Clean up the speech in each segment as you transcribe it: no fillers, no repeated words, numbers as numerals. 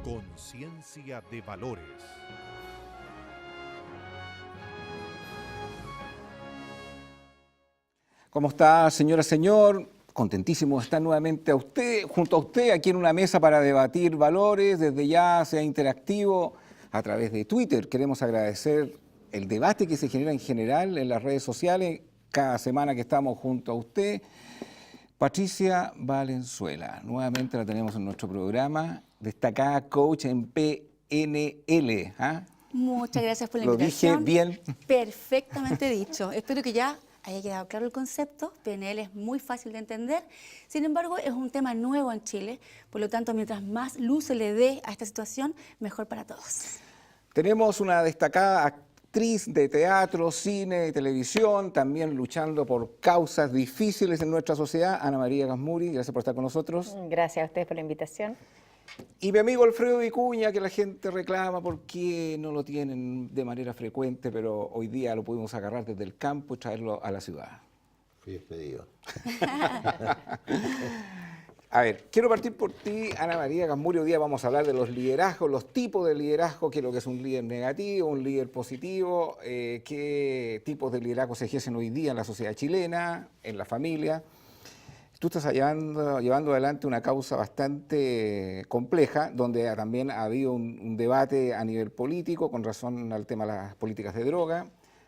Conciencia de valores. ¿Cómo está, señora, señor? Contentísimo de estar nuevamente junto a usted, aquí en una mesa para debatir valores. Desde ya sea interactivo a través de Twitter. Queremos agradecer el debate que se genera en general en las redes sociales cada semana que estamos junto a usted. Patricia Valenzuela, nuevamente la tenemos en nuestro programa, destacada coach en PNL. ¿Ah? Muchas gracias por la ¿Lo invitación. dije bien? Perfectamente dicho. Espero que ya haya quedado claro el concepto. PNL es muy fácil de entender. Sin embargo, es un tema nuevo en Chile. Por lo tanto, mientras más luz se le dé a esta situación, mejor para todos. Tenemos una destacada actriz de teatro, cine y televisión, también luchando por causas difíciles en nuestra sociedad, Ana María Gasmuri. Gracias por estar con nosotros. Gracias a ustedes por la invitación. Y mi amigo Alfredo Vicuña, que la gente reclama porque no lo tienen de manera frecuente, pero hoy día lo pudimos agarrar desde el campo y traerlo a la ciudad. Fui despedido. A ver, quiero partir por ti, Ana María Gasmuri. Hoy día vamos a hablar de los liderazgos, los tipos de liderazgo, qué es lo que es un líder negativo, un líder positivo, qué tipos de liderazgo se ejercen hoy día en la sociedad chilena, en la familia. Tú estás llevando adelante una causa bastante compleja, donde también ha habido un debate a nivel político con razón al tema de las políticas de droga,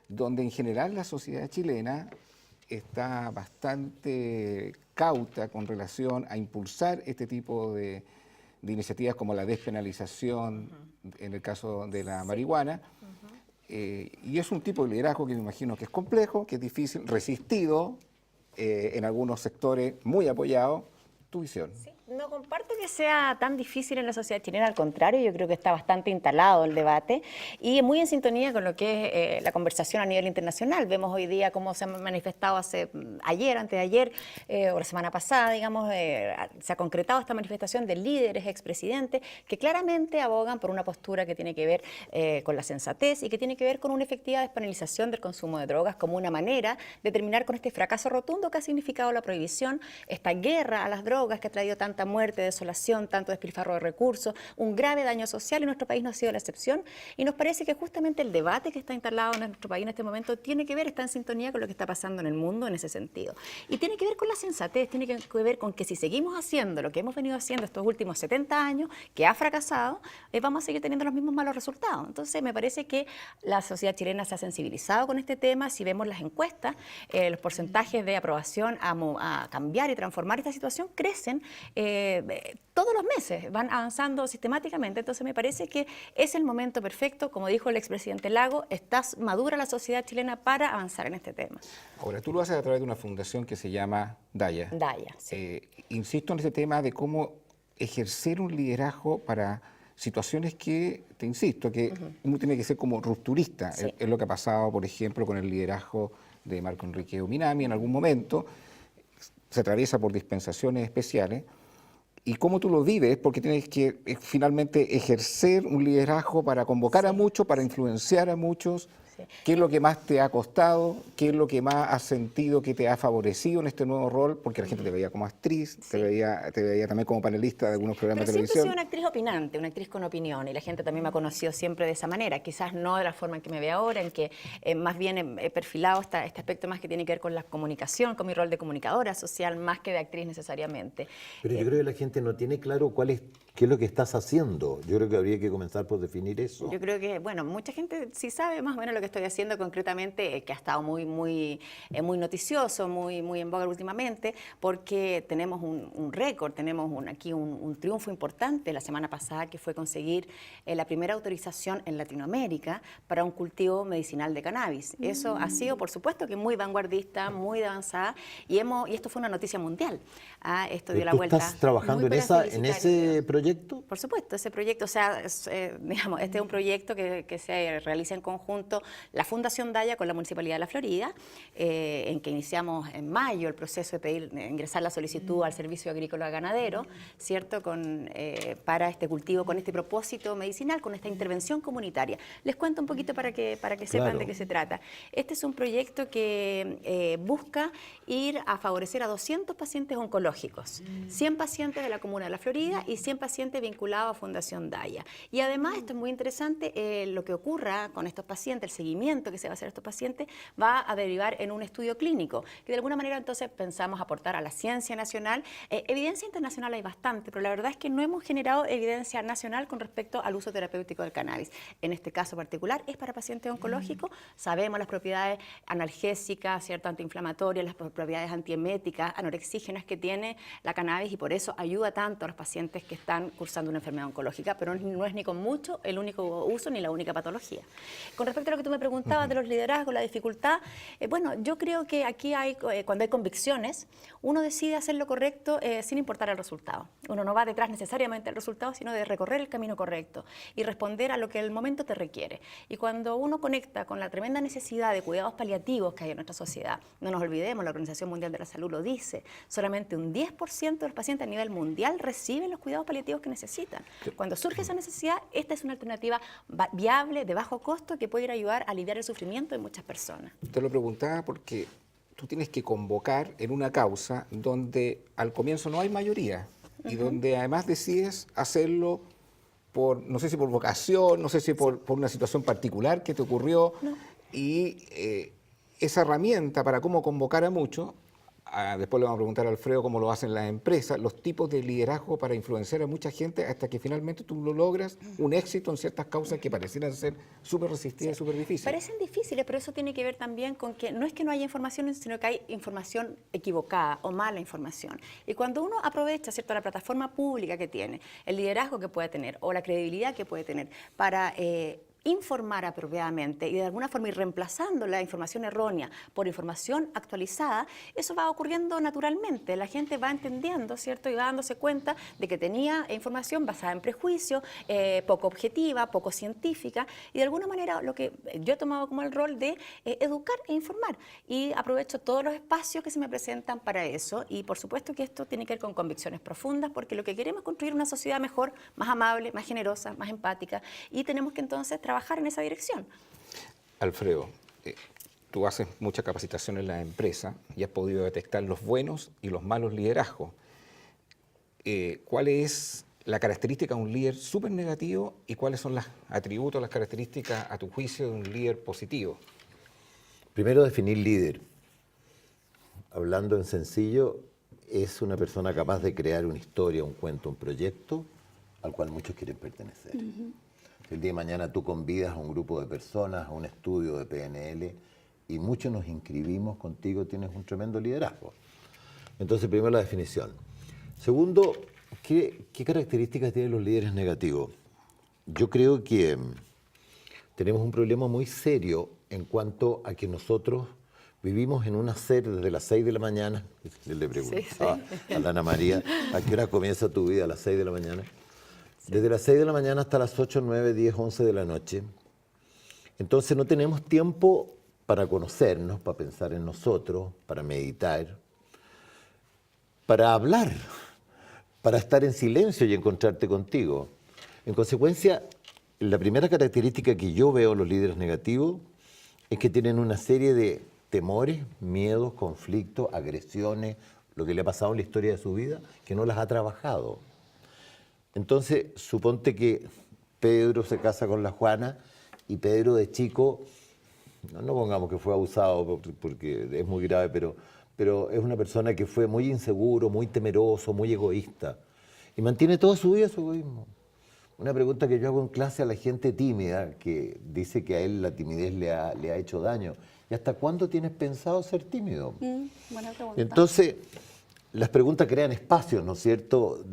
donde en general la sociedad chilena está bastante cauta con relación a impulsar este tipo de iniciativas como la despenalización, en el caso de la marihuana. Y es un tipo de liderazgo que me imagino que es complejo, que es difícil, resistido, en algunos sectores muy apoyado. Tu visión. Sí, no comparto que sea tan difícil en la sociedad chilena, al contrario, yo creo que está bastante instalado el debate y muy en sintonía con lo que es la conversación a nivel internacional. Vemos hoy día cómo se han manifestado ayer, antes de ayer, o la semana pasada, digamos, se ha concretado esta manifestación de líderes, expresidentes, que claramente abogan por una postura que tiene que ver con la sensatez y que tiene que ver con una efectiva despenalización del consumo de drogas como una manera de terminar con este fracaso rotundo que ha significado la prohibición, esta guerra a las drogas que ha traído tanta muerte, desolación, tanto despilfarro de recursos, un grave daño social, y nuestro país no ha sido la excepción. Y nos parece que justamente el debate que está instalado en nuestro país en este momento tiene que ver, está en sintonía con lo que está pasando en el mundo en ese sentido. Y tiene que ver con la sensatez, tiene que ver con que si seguimos haciendo lo que hemos venido haciendo estos últimos 70 años, que ha fracasado, vamos a seguir teniendo los mismos malos resultados. Entonces, me parece que la sociedad chilena se ha sensibilizado con este tema. Si vemos las encuestas, los porcentajes de aprobación a cambiar y transformar esta situación crecen todos los meses, van avanzando sistemáticamente. Entonces me parece que es el momento perfecto, como dijo el expresidente Lago, está madura la sociedad chilena para avanzar en este tema. Ahora, tú lo haces a través de una fundación que se llama Daya. Daya, sí. Insisto en ese tema de cómo ejercer un liderazgo para situaciones que, te insisto, que uno tiene que ser como rupturista. Sí. Es lo que ha pasado, por ejemplo, con el liderazgo de Marco Enrique Ominami en algún momento. Se atraviesa por dispensaciones especiales. ¿Y cómo tú lo vives? Porque tienes que finalmente ejercer un liderazgo para convocar a muchos, para influenciar a muchos. Sí. ¿Qué es lo que más te ha costado? ¿Qué es lo que más has sentido que te ha favorecido en este nuevo rol? Porque la gente te veía como actriz, te veía también como panelista de algunos programas de Pero siempre he televisión. sido una actriz opinante, una actriz con opinión, y la gente también me ha conocido siempre de esa manera, quizás no de la forma en que me ve ahora, en que más bien he perfilado este aspecto más que tiene que ver con la comunicación, con mi rol de comunicadora social, más que de actriz necesariamente. Pero yo creo que la gente no tiene claro qué es lo que estás haciendo. Yo creo que habría que comenzar por definir eso. Yo creo que, bueno, mucha gente sí sabe más o menos lo que estoy haciendo concretamente, que ha estado muy noticioso, muy en boga últimamente, porque tenemos un récord, tenemos aquí un triunfo importante la semana pasada, que fue conseguir la primera autorización en Latinoamérica para un cultivo medicinal de cannabis. Eso ha sido, por supuesto, que muy vanguardista, muy avanzada, y esto fue una noticia mundial. Esto dio la ¿Tú vuelta. estás trabajando en ese proyecto? Por supuesto, ese proyecto, o sea, digamos, este es un proyecto que se realiza en conjunto la Fundación Daya con la Municipalidad de la Florida, en que iniciamos en mayo el proceso de ingresar la solicitud al Servicio Agrícola Ganadero, ¿cierto? Para este cultivo, con este propósito medicinal, con esta intervención comunitaria. Les cuento un poquito para que sepan de qué se trata. Este es un proyecto que busca ir a favorecer a 200 pacientes oncológicos, 100 pacientes de la Comuna de la Florida y 100 pacientes vinculados a Fundación Daya. Y además, esto es muy interesante, lo que ocurra con estos pacientes, el seguimiento que se va a hacer a estos pacientes, va a derivar en un estudio clínico, que de alguna manera entonces pensamos aportar a la ciencia nacional. Evidencia internacional hay bastante, pero la verdad es que no hemos generado evidencia nacional con respecto al uso terapéutico del cannabis. En este caso particular es para pacientes oncológicos, sabemos las propiedades analgésicas, ¿cierto? Antiinflamatorias, las propiedades antieméticas, anorexígenas que tiene la cannabis y por eso ayuda tanto a los pacientes que están cursando una enfermedad oncológica, pero no es ni con mucho el único uso ni la única patología. Con respecto a lo que tú me preguntabas de los liderazgos, la dificultad, bueno, yo creo que aquí cuando hay convicciones, uno decide hacer lo correcto sin importar el resultado. Uno no va detrás necesariamente del resultado, sino de recorrer el camino correcto y responder a lo que el momento te requiere. Y cuando uno conecta con la tremenda necesidad de cuidados paliativos que hay en nuestra sociedad, no nos olvidemos, la Organización Mundial de la Salud lo dice, solamente un 10% de los pacientes a nivel mundial reciben los cuidados paliativos que necesitan. Cuando surge esa necesidad, esta es una alternativa viable, de bajo costo, que puede ir a ayudar a aliviar el sufrimiento de muchas personas. Te lo preguntaba porque tú tienes que convocar en una causa donde al comienzo no hay mayoría y donde además decides hacerlo por, no sé si por vocación, no sé si por una situación particular que te ocurrió, y esa herramienta para cómo convocar a muchos, después le vamos a preguntar a Alfredo cómo lo hacen las empresas, los tipos de liderazgo para influenciar a mucha gente hasta que finalmente tú lo logras, un éxito en ciertas causas que parecieran ser súper resistidas y súper difíciles. Parecen difíciles, pero eso tiene que ver también con que no es que no haya información, sino que hay información equivocada o mala información. Y cuando uno aprovecha, ¿cierto?, la plataforma pública que tiene, el liderazgo que puede tener o la credibilidad que puede tener para informar apropiadamente y de alguna forma ir reemplazando la información errónea por información actualizada, eso va ocurriendo naturalmente. La gente va entendiendo, ¿cierto? Y va dándose cuenta de que tenía información basada en prejuicio, poco objetiva, poco científica, y de alguna manera lo que yo he tomado como el rol de educar e informar. Y aprovecho todos los espacios que se me presentan para eso, y por supuesto que esto tiene que ver con convicciones profundas, porque lo que queremos es construir una sociedad mejor, más amable, más generosa, más empática, y tenemos que entonces trabajar en esa dirección. Alfredo, tú haces mucha capacitación en la empresa y has podido detectar los buenos y los malos liderazgos. ¿Cuál es la característica de un líder súper negativo y cuáles son los atributos, las características, a tu juicio, de un líder positivo? Primero, definir líder. Hablando en sencillo, es una persona capaz de crear una historia, un cuento, un proyecto al cual muchos quieren pertenecer. El día de mañana tú convidas a un grupo de personas a un estudio de PNL y muchos nos inscribimos contigo, tienes un tremendo liderazgo. Entonces, primero la definición. Segundo, ¿qué características tienen los líderes negativos? Yo creo que tenemos un problema muy serio en cuanto a que nosotros vivimos en una serie desde las 6 de la mañana. Le preguntaba a la Ana María, ¿a qué hora comienza tu vida? A las 6 de la mañana. Desde las 6 de la mañana hasta las 8, 9, 10, 11 de la noche. Entonces no tenemos tiempo para conocernos, para pensar en nosotros, para meditar, para hablar, para estar en silencio y encontrarte contigo. En consecuencia, la primera característica que yo veo en los líderes negativos es que tienen una serie de temores, miedos, conflictos, agresiones, lo que le ha pasado en la historia de su vida, que no las ha trabajado. Entonces, suponte que Pedro se casa con la Juana y Pedro de chico, no pongamos que fue abusado porque es muy grave, pero es una persona que fue muy inseguro, muy temeroso, muy egoísta y mantiene toda su vida su egoísmo. Una pregunta que yo hago en clase a la gente tímida, que dice que a él la timidez le ha hecho daño. ¿Y hasta cuándo tienes pensado ser tímido? Buena pregunta. Entonces, las preguntas crean espacios, ¿no es cierto?,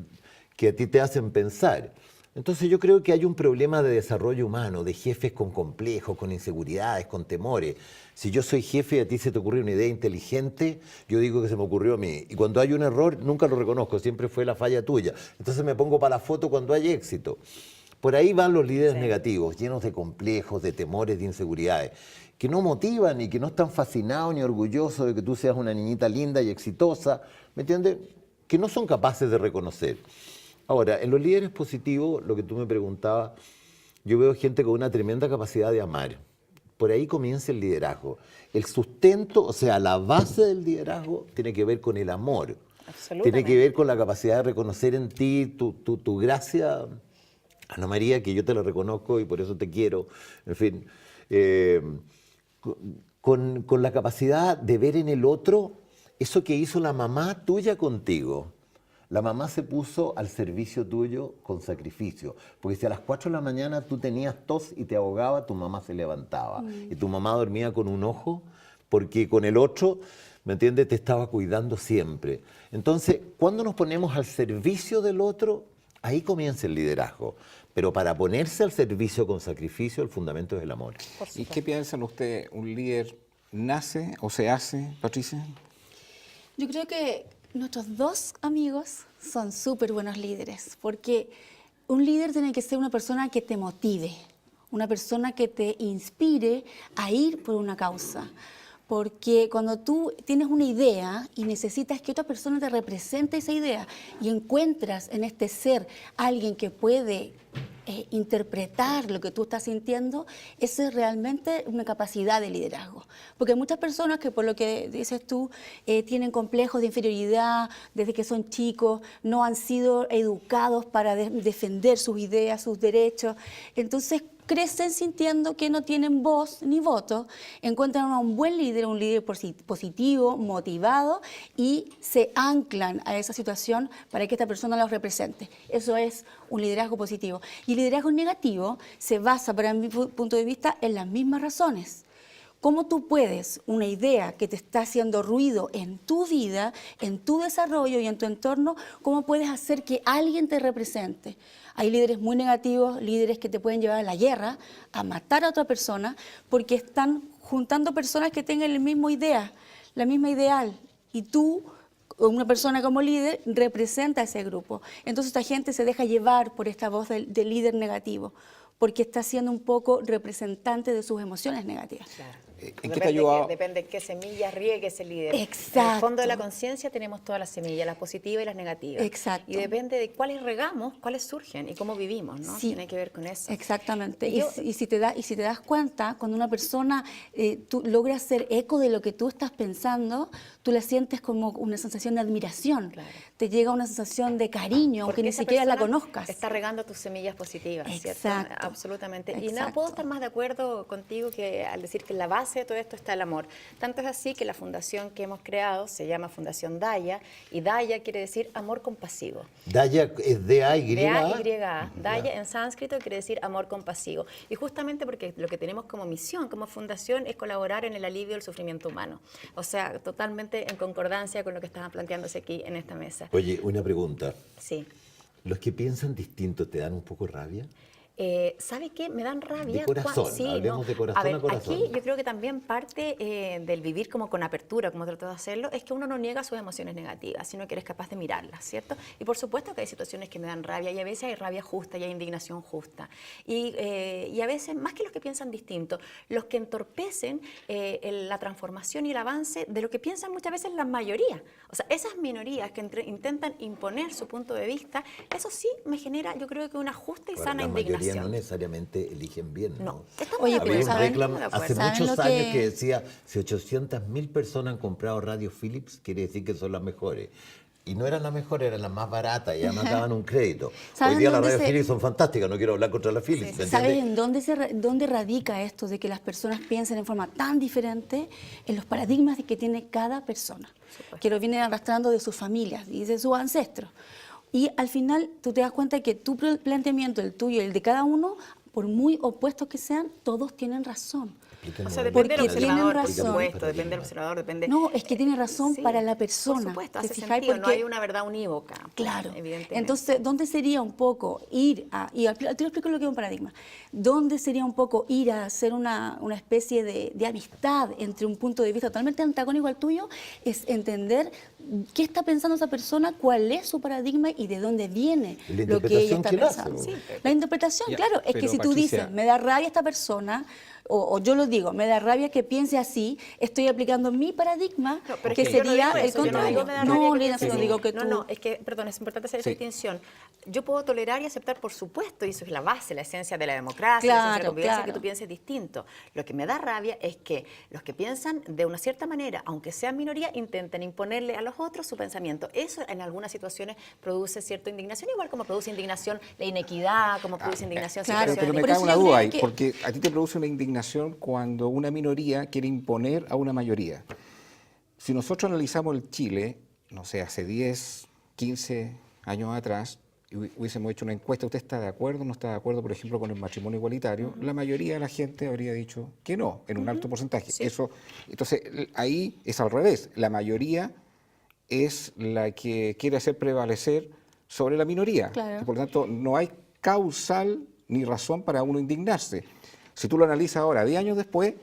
que a ti te hacen pensar. Entonces yo creo que hay un problema de desarrollo humano, de jefes con complejos, con inseguridades, con temores. Si yo soy jefe y a ti se te ocurrió una idea inteligente, yo digo que se me ocurrió a mí. Y cuando hay un error, nunca lo reconozco, siempre fue la falla tuya. Entonces me pongo para la foto cuando hay éxito. Por ahí van los líderes negativos, llenos de complejos, de temores, de inseguridades, que no motivan y que no están fascinados ni orgullosos de que tú seas una niñita linda y exitosa, ¿me entiendes? Que no son capaces de reconocer. Ahora, en los líderes positivos, lo que tú me preguntabas, yo veo gente con una tremenda capacidad de amar. Por ahí comienza el liderazgo. El sustento, o sea, la base del liderazgo tiene que ver con el amor. Tiene que ver con la capacidad de reconocer en ti tu gracia, Ana María, que yo te la reconozco y por eso te quiero. En fin, con la capacidad de ver en el otro eso que hizo la mamá tuya contigo. La mamá se puso al servicio tuyo con sacrificio, porque si a las 4 de la mañana tú tenías tos y te ahogaba, tu mamá se levantaba. Y tu mamá dormía con un ojo, porque con el otro, ¿me entiendes?, te estaba cuidando siempre. Entonces, cuando nos ponemos al servicio del otro, ahí comienza el liderazgo. Pero para ponerse al servicio con sacrificio, el fundamento es el amor. ¿Y qué piensan ustedes? ¿Un líder nace o se hace, Patricia? Yo creo que nuestros dos amigos son súper buenos líderes, porque un líder tiene que ser una persona que te motive, una persona que te inspire a ir por una causa. Porque cuando tú tienes una idea y necesitas que otra persona te represente esa idea y encuentras en este ser alguien que puede interpretar lo que tú estás sintiendo, eso es realmente una capacidad de liderazgo. Porque hay muchas personas que, por lo que dices tú, tienen complejos de inferioridad desde que son chicos, no han sido educados para defender sus ideas, sus derechos. Entonces, crecen sintiendo que no tienen voz ni voto, encuentran a un buen líder, un líder positivo, motivado, y se anclan a esa situación para que esta persona los represente. Eso es un liderazgo positivo. Y el liderazgo negativo se basa, para mi punto de vista, en las mismas razones. ¿Cómo tú puedes, una idea que te está haciendo ruido en tu vida, en tu desarrollo y en tu entorno, cómo puedes hacer que alguien te represente? Hay líderes muy negativos, líderes que te pueden llevar a la guerra, a matar a otra persona, porque están juntando personas que tengan la misma idea, la misma ideal. Y tú, una persona como líder, representa a ese grupo. Entonces esta gente se deja llevar por esta voz del líder negativo, porque está siendo un poco representante de sus emociones negativas. Claro. ¿En qué te ha ayudado? Depende de qué semillas riegue ese líder. Exacto. En el fondo de la conciencia tenemos todas las semillas, las positivas y las negativas. Exacto. Y depende de cuáles regamos, cuáles surgen y cómo vivimos, ¿no? Sí. Tiene que ver con eso. Exactamente. Y yo- Y si te das cuenta, cuando una persona tú logra hacer eco de lo que tú estás pensando, tú la sientes como una sensación de admiración. Claro. Te llega una sensación de cariño, aunque Porque ni esa siquiera la persona conozcas. está regando tus semillas positivas, ¿cierto? Exacto. Absolutamente. Y no Exacto. puedo estar más de acuerdo contigo que al decir que en la base de todo esto está el amor. Tanto es así que la fundación que hemos creado se llama Fundación Daya, y Daya quiere decir amor compasivo. Daya es D-A-Y. D-A-Y-A. Daya en sánscrito quiere decir amor compasivo. Y justamente porque lo que tenemos como misión, como fundación, es colaborar en el alivio del sufrimiento humano. O sea, totalmente en concordancia con lo que estaban planteándose aquí en esta mesa. Oye, una pregunta. Sí. ¿Los que piensan distinto te dan un poco rabia? ¿Sabe qué? Me dan rabia. De corazón, hablemos de corazón a ver, a corazón. Aquí yo creo que también parte del vivir como con apertura, como trato de hacerlo, es que uno no niega sus emociones negativas, sino que eres capaz de mirarlas, ¿cierto? Y por supuesto que hay situaciones que me dan rabia, y a veces hay rabia justa y hay indignación justa. Y a veces, más que los que piensan distinto, los que entorpecen la transformación y el avance de lo que piensan muchas veces la mayoría. O sea, esas minorías que intentan imponer su punto de vista, eso sí me genera, yo creo que una justa y Ahora, sana la indignación. mayoría no necesariamente eligen bien, ¿no? No, estamos Oye, de pero Había un acuerdo. ¿saben? reclamo De hace acuerdo. ¿Saben muchos lo años que- que decía, si 800.000 personas han comprado radio Philips, quiere decir que son las mejores. Y no eran las mejores, eran las más baratas, y además daban un crédito. Hoy ¿Saben día las dónde radio se- Philips son fantásticas, no quiero hablar contra la Philips, ¿me ¿Sabes entiendes? en dónde radica esto de que las personas piensen en forma tan diferente? En los paradigmas que tiene cada persona, que lo vienen arrastrando de sus familias y de sus ancestros. Y al final tú te das cuenta que tu planteamiento, el tuyo y el de cada uno, por muy opuestos que sean, todos tienen razón. Explíquenos. O sea, depende del Porque tienen observador, por razón. supuesto, depende del observador, depende... No, es que tiene razón Sí, para la persona. Por supuesto, ¿Te hace fijáis? sentido, no Porque- hay una verdad unívoca. Claro. Evidentemente. Entonces, ¿dónde sería un poco ir a, y te lo explico lo que es un paradigma, dónde sería un poco ir a hacer una especie de amistad entre un punto de vista totalmente antagónico al tuyo? Es entender qué está pensando esa persona, cuál es su paradigma y de dónde viene Y la lo que ella interpretación está que él hace, pensando. ¿no? Sí, la interpretación, Ya, claro, es que pero, si tú Patricia, dices, me da rabia esta persona, o yo lo digo, me da rabia que piense así, estoy aplicando mi paradigma, No, pero es que que yo no sería digo el eso, yo no contrario. digo me da rabia No, que Lina, piense si no así. digo que tú... No, es que, perdón, es importante hacer esa Sí. distinción. Yo puedo tolerar y aceptar, por supuesto, y eso es la base, la esencia de la democracia, la esencia de la Claro, convivencia, claro. que tú pienses distinto. Lo que me da rabia es que los que piensan de una cierta manera, aunque sean minoría, intenten imponerle a los otros su pensamiento. Eso en algunas situaciones produce cierta indignación, igual como produce indignación la inequidad, como produce indignación claro. Pero situaciones me Por cae eso una yo duda creo ahí, que- porque a ti te produce una indignación cuando una minoría quiere imponer a una mayoría. Si nosotros analizamos el Chile, no sé, hace 10, 15 años atrás, y hubiésemos hecho una encuesta, ¿usted está de acuerdo o no está de acuerdo, por ejemplo, con el matrimonio igualitario? La mayoría de la gente habría dicho que no, en un alto porcentaje. Eso, entonces, ahí es al revés. La mayoría es la que quiere hacer prevalecer sobre la minoría. Claro. Y por lo tanto, no hay causal ni razón para uno indignarse. Si tú lo analizas ahora, 10 años después,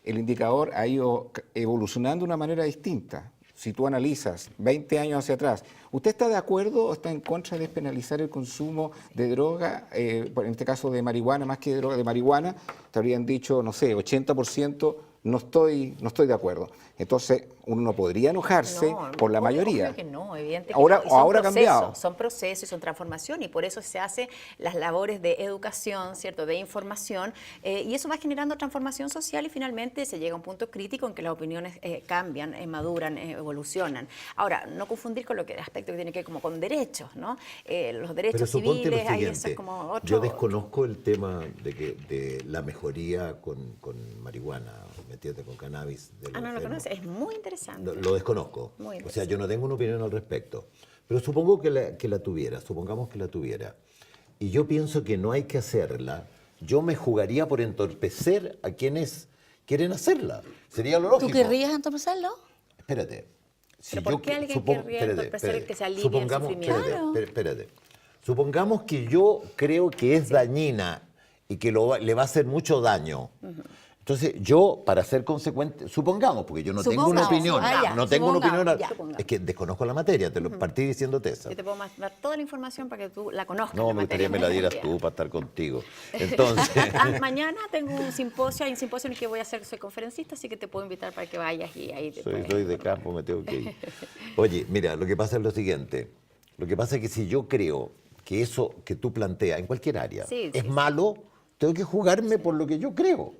el indicador ha ido evolucionando de una manera distinta. Si tú analizas 20 años hacia atrás, ¿usted está de acuerdo o está en contra de despenalizar el consumo de droga, en este caso de marihuana, más que de droga, de marihuana? Te habrían dicho, no sé, 80%, no estoy de acuerdo. Entonces, uno no podría enojarse No, por la mayoría. Obvio que no, evidente que Ahora, no. Y son ahora ha procesos, cambiado. son procesos y son transformación y por eso se hacen las labores de educación, ¿cierto?, de información y eso va generando transformación social y finalmente se llega a un punto crítico en que las opiniones cambian, maduran, evolucionan. Ahora, no confundir con lo que aspecto que tiene que ver como con derechos, ¿no? Los derechos Pero suponte lo civiles, ahí eso siguiente, es como otro... yo desconozco el tema de la mejoría con marihuana, ¿me entiendes? Con cannabis. De Ah, no lo enfermos. conoces, es muy interesante. Lo desconozco. Muy O sea, yo no tengo una opinión al respecto. Pero supongo que la tuviera, supongamos que la tuviera. Y yo pienso que no hay que hacerla. Yo me jugaría por entorpecer a quienes quieren hacerla. Sería lo lógico. ¿Tú querrías entorpecerlo? Espérate. ¿Pero por qué alguien querría entorpecer el que se alivie el sufrimiento? Espérate. Supongamos que yo creo que es dañina y que le va a hacer mucho daño. Entonces, yo, para ser consecuente, supongamos, porque yo no tengo una Supongamos. opinión, Ah, ya, no tengo una opinión, supongamos, ya. es que desconozco la materia, te lo partí diciéndote eso. Yo te puedo dar toda la información para que tú la conozcas. No, la me gustaría materia. me la dieras tú para estar contigo. Entonces, Mañana tengo un simposio, hay un simposio en el que voy a ser, soy conferencista, así que te puedo invitar para que vayas y ahí te puedes soy de campo, me tengo que ir. Oye, mira, lo que pasa es lo siguiente. Lo que pasa es que si yo creo que eso que tú planteas en cualquier área Sí, es sí, malo, tengo que jugarme por lo que yo creo.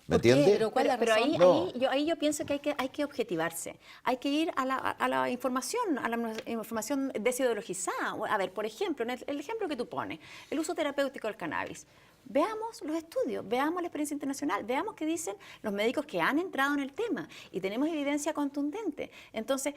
¿Me ¿Por qué? entiendes? Pero ¿cuál es la Pero razón? ahí yo pienso que hay que objetivarse. Hay que ir a la información, a la información desideologizada. A ver, por ejemplo, en el ejemplo que tú pones, el uso terapéutico del cannabis. Veamos los estudios, veamos la experiencia internacional, veamos qué dicen los médicos que han entrado en el tema y tenemos evidencia contundente. Entonces,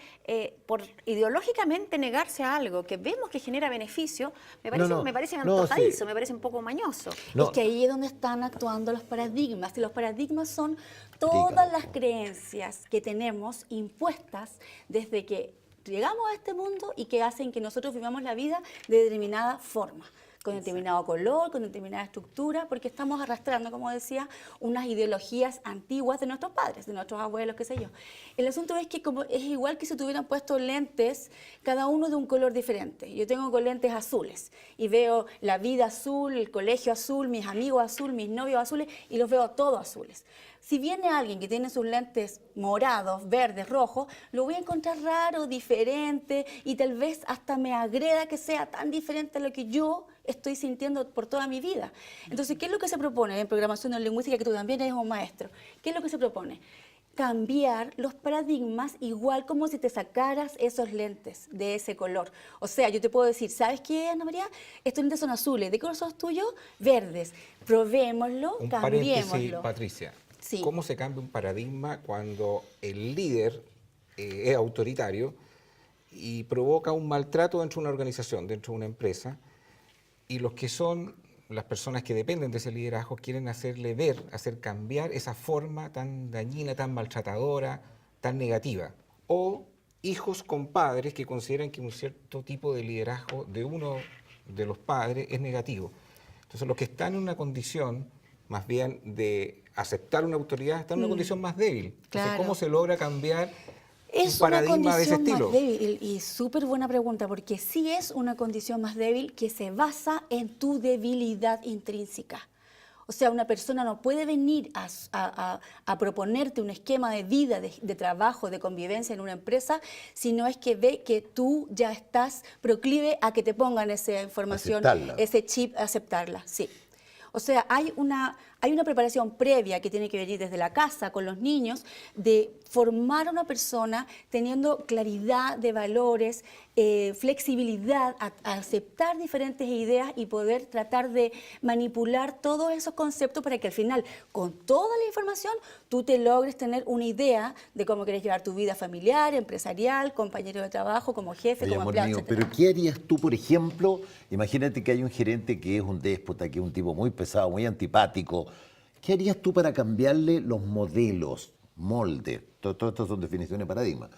por ideológicamente negarse a algo que vemos que genera beneficio, me parece antojadizo, sí. me parece un poco mañoso. No. Es que ahí es donde están actuando los paradigmas. Y los paradigmas son todas las creencias que tenemos impuestas desde que llegamos a este mundo y que hacen que nosotros vivamos la vida de determinada forma, con determinado color, con determinada estructura, porque estamos arrastrando, como decía, unas ideologías antiguas de nuestros padres, de nuestros abuelos, qué sé yo. El asunto es que como es igual que si tuvieran puesto lentes, cada uno de un color diferente. Yo tengo con lentes azules y veo la vida azul, el colegio azul, mis amigos azul, mis novios azules y los veo todos azules. Si viene alguien que tiene sus lentes morados, verdes, rojos, lo voy a encontrar raro, diferente y tal vez hasta me agreda que sea tan diferente a lo que yo estoy sintiendo por toda mi vida. Entonces, ¿qué es lo que se propone en programación neurolingüística, que tú también eres un maestro? ¿Qué es lo que se propone? Cambiar los paradigmas igual como si te sacaras esos lentes de ese color. O sea, yo te puedo decir, ¿sabes qué, Ana María? Estos lentes son azules. ¿De qué color son los tuyos? Verdes. Probémoslo, Un cambiémoslo. paréntesis, Patricia. Sí. ¿Cómo se cambia un paradigma cuando el líder es autoritario y provoca un maltrato dentro de una organización, dentro de una empresa, y los que son las personas que dependen de ese liderazgo quieren hacerle ver, hacer cambiar esa forma tan dañina, tan maltratadora, tan negativa. O hijos con padres que consideran que un cierto tipo de liderazgo de uno de los padres es negativo. Entonces, los que están en una condición más bien de aceptar una autoridad están en una condición más débil. Entonces, Claro. ¿cómo se logra cambiar Es un una paradigma de ese condición estilo? más débil y súper buena pregunta, porque sí es una condición más débil que se basa en tu debilidad intrínseca. O sea, una persona no puede venir a proponerte un esquema de vida, de trabajo, de convivencia en una empresa, si no es que ve que tú ya estás proclive a que te pongan esa información, Aceptarla. ese chip, aceptarla, sí. O sea, hay una preparación previa que tiene que venir desde la casa con los niños de formar a una persona teniendo claridad de valores, flexibilidad a aceptar diferentes ideas y poder tratar de manipular todos esos conceptos para que al final, con toda la información, tú te logres tener una idea de cómo quieres llevar tu vida familiar, empresarial, compañero de trabajo, como jefe, Oye, como amor empleado, mío, etcétera. pero ¿qué harías tú, por ejemplo? Imagínate que hay un gerente que es un déspota, que es un tipo muy pesado, muy antipático. ¿Qué harías tú para cambiarle los modelos, moldes? Todo esto son definiciones de paradigma.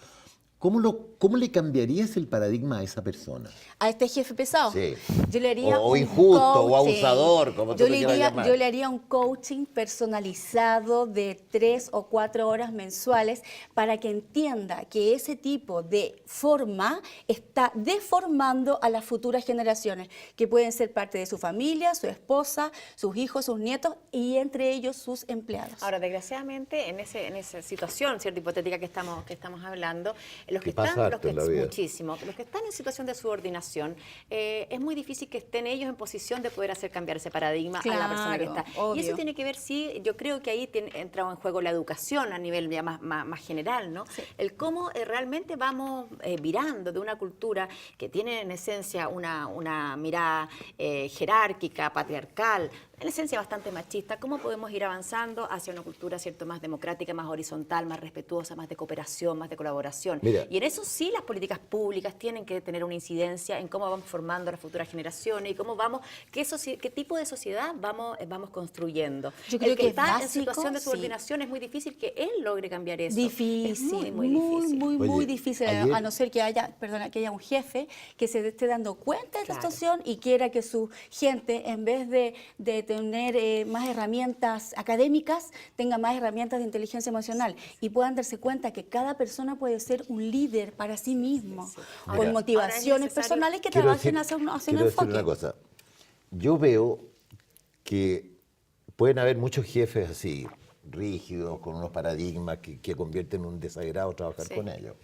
¿Cómo le cambiarías el paradigma a esa persona? A este jefe pesado. Sí. Yo le haría O un injusto, o coaching. abusador, como tú yo le quieras llamar. Yo le haría un coaching personalizado de 3 o 4 horas mensuales para que entienda que ese tipo de forma está deformando a las futuras generaciones, que pueden ser parte de su familia, su esposa, sus hijos, sus nietos y entre ellos sus empleados. Ahora, desgraciadamente, en esa situación, cierta hipotética que estamos hablando, los que ¿Qué pasa están, harto en la vida? muchísimo, los que están en situación de subordinación, es muy difícil que estén ellos en posición de poder hacer cambiar ese paradigma a la persona que Claro, está. obvio. Y eso tiene que ver, sí, yo creo que ahí entra en juego la educación a nivel ya más general, ¿no? Sí. El cómo realmente vamos virando de una cultura que tiene en esencia una mirada jerárquica, patriarcal, en esencia bastante machista, ¿cómo podemos ir avanzando hacia una cultura, cierto, más democrática, más horizontal, más respetuosa, más de cooperación, más de colaboración? Mira. Y en eso sí las políticas públicas tienen que tener una incidencia en cómo vamos formando a las futuras generaciones y cómo vamos, qué tipo de sociedad vamos construyendo. Yo creo El que que está en básico, situación de sí. subordinación es muy difícil que él logre cambiar eso. Difícil, Es muy difícil. muy Oye, difícil, ayer- a no ser que haya un jefe que se esté dando cuenta de esta Claro. situación y quiera que su gente, en vez de tener más herramientas académicas, tenga más herramientas de inteligencia emocional y puedan darse cuenta que cada persona puede ser un líder para sí mismo, Mira. con motivaciones Ahora es necesario- personales que Quiero trabajen decir- hacia un quiero decir enfoque. una cosa. Yo veo que pueden haber muchos jefes así, rígidos, con unos paradigmas que convierten en un desagrado trabajar Sí. con ellos.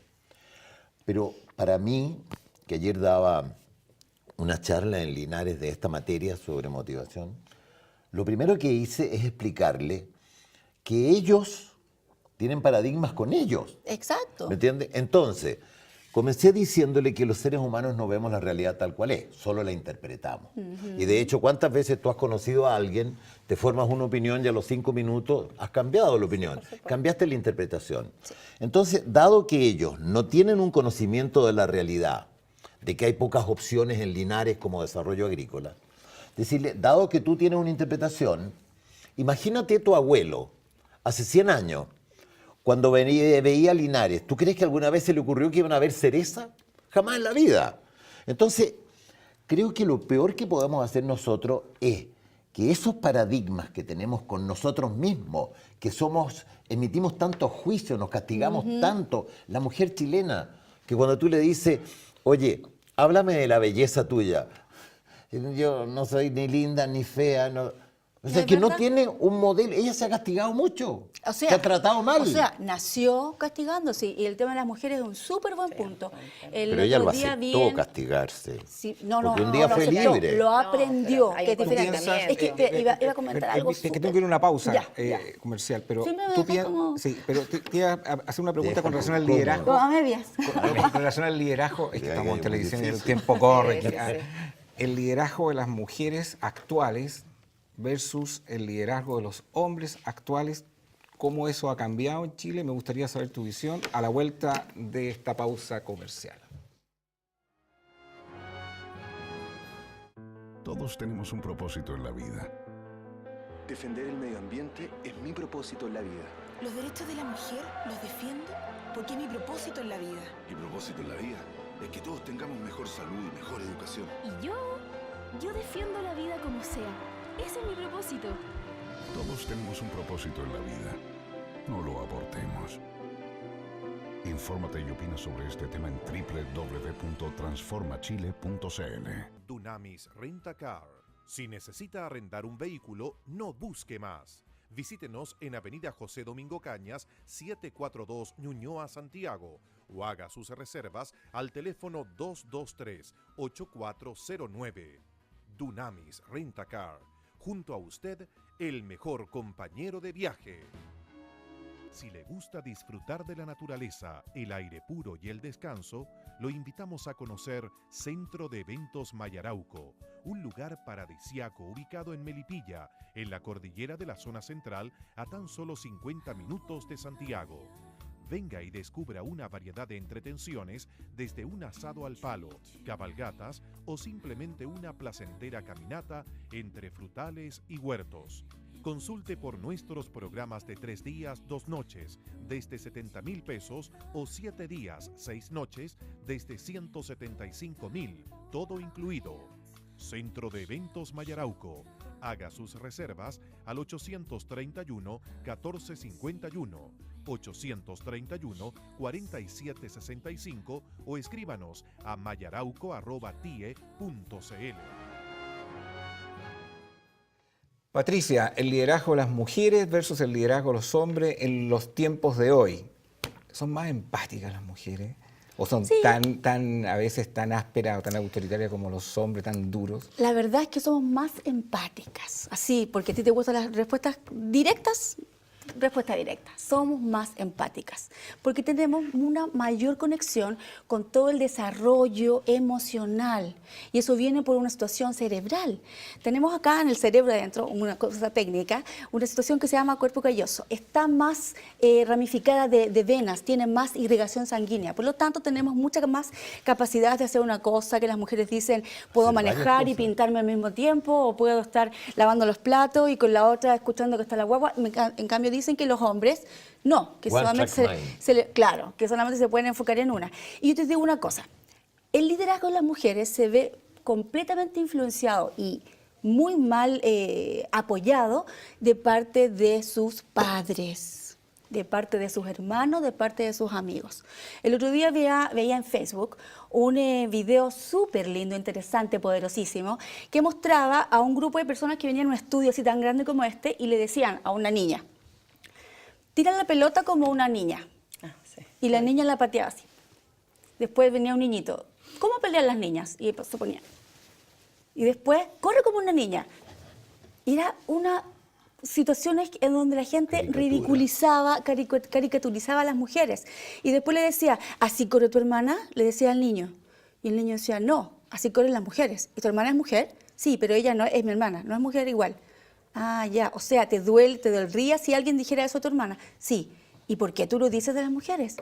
Pero para mí, que ayer daba una charla en Linares de esta materia sobre motivación, lo primero que hice es explicarle que ellos tienen paradigmas con ellos. Exacto. ¿Me entiendes? Entonces, comencé diciéndole que los seres humanos no vemos la realidad tal cual es, solo la interpretamos. Y de hecho, ¿cuántas veces tú has conocido a alguien, te formas una opinión y a los 5 minutos has cambiado la opinión? Cambiaste la interpretación. Entonces, dado que ellos no tienen un conocimiento de la realidad, de que hay pocas opciones en Linares como desarrollo agrícola, decirle, dado que tú tienes una interpretación, imagínate tu abuelo, hace 100 años, cuando veía Linares, ¿tú crees que alguna vez se le ocurrió que iban a haber cereza? Jamás en la vida. Entonces, creo que lo peor que podemos hacer nosotros es que esos paradigmas que tenemos con nosotros mismos, que emitimos tantos juicios, nos castigamos tanto, la mujer chilena, que cuando tú le dices, oye, háblame de la belleza tuya, yo no soy ni linda ni fea, no. O sea, ¿Es que no verdad? tiene un modelo. Ella se ha castigado mucho. O sea, se ha tratado mal. O sea, nació castigándose y el tema de las mujeres es un súper buen punto. Pero ella lo aceptó castigarse. Sí, no, Porque no, un día no, fue lo aceptó, libre. Lo No, aprendió, pero hay que es un diferente. comportamiento. Es que iba a comentar algo Es que súper- tengo que ir a una pausa Ya, ya. comercial, pero Sí, me tú dejas como- sí, pero te iba a hacer una pregunta con Déjalo relación al cómodo. liderazgo. Como a medias. Con relación al liderazgo, es que Ya, estamos en muy televisión y el difícil. tiempo corre. Sí, sí, Ah, sí. El liderazgo de las mujeres actuales versus el liderazgo de los hombres actuales, ¿cómo eso ha cambiado en Chile? Me gustaría saber tu visión a la vuelta de esta pausa comercial. Todos tenemos un propósito en la vida. Defender el medio ambiente es mi propósito en la vida. Los derechos de la mujer los defiendo porque es mi propósito en la vida. Mi propósito en la vida es que todos tengamos mejor salud y mejor educación. Y yo defiendo la vida como sea. Ese es mi propósito. Todos tenemos un propósito en la vida. No lo abortemos. Infórmate y opina sobre este tema en www.transformachile.cl. Dunamis Rent-A-Car. Si necesita arrendar un vehículo, no busque más. Visítenos en Avenida José Domingo Cañas, 742 Ñuñoa, Santiago, o haga sus reservas al teléfono 223-8409. Dunamis Rent-A-Car. Junto a usted, el mejor compañero de viaje. Si le gusta disfrutar de la naturaleza, el aire puro y el descanso, lo invitamos a conocer Centro de Eventos Mayarauco, un lugar paradisíaco ubicado en Melipilla, en la cordillera de la zona central, a tan solo 50 minutos de Santiago. Venga y descubra una variedad de entretenciones, desde un asado al palo, cabalgatas o simplemente una placentera caminata entre frutales y huertos. Consulte por nuestros programas de 3 días, 2 noches, desde 70,000 pesos, o 7 días, 6 noches, desde 175,000, todo incluido. Centro de Eventos Mayarauco. Haga sus reservas al 831-1451, 831-4765 o escríbanos a mayarauco@tie.cl. Patricia, el liderazgo de las mujeres versus el liderazgo de los hombres en los tiempos de hoy. ¿Son más empáticas las mujeres? ¿O son tan a veces tan ásperas o tan autoritarias como los hombres, tan duros? La verdad es que somos más empáticas. Así, porque a ti te gustan las respuestas directas. Respuesta directa, somos más empáticas, porque tenemos una mayor conexión con todo el desarrollo emocional, y eso viene por una situación cerebral. Tenemos acá en el cerebro adentro, una cosa técnica, una situación que se llama cuerpo calloso. Está más ramificada de venas, tiene más irrigación sanguínea, por lo tanto tenemos mucha más capacidad de hacer una cosa que las mujeres dicen, puedo manejar y pintarme al mismo tiempo, o puedo estar lavando los platos y con la otra escuchando que está la guagua. En cambio dicen que los hombres no, que solamente que solamente se pueden enfocar en una. Y yo te digo una cosa, el liderazgo de las mujeres se ve completamente influenciado y muy mal apoyado de parte de sus padres, de parte de sus hermanos, de parte de sus amigos. El otro día veía en Facebook un video súper lindo, interesante, poderosísimo, que mostraba a un grupo de personas que venían a un estudio así tan grande como este y le decían a una niña, tira la pelota como una niña. Y la niña la pateaba así. Después venía un niñito, ¿cómo pelean las niñas? Y se ponía. Y después, corre como una niña. Y era una situaciones en donde la gente ridiculizaba, caricaturizaba a las mujeres. Y después le decía, ¿así corre tu hermana? Le decía al niño. Y el niño decía, no, así corren las mujeres. ¿Y tu hermana es mujer? Sí, pero ella no es mi hermana, no es mujer igual. Ah, ya, o sea, ¿te dolería si alguien dijera eso a tu hermana? Sí. ¿Y por qué tú lo dices de las mujeres?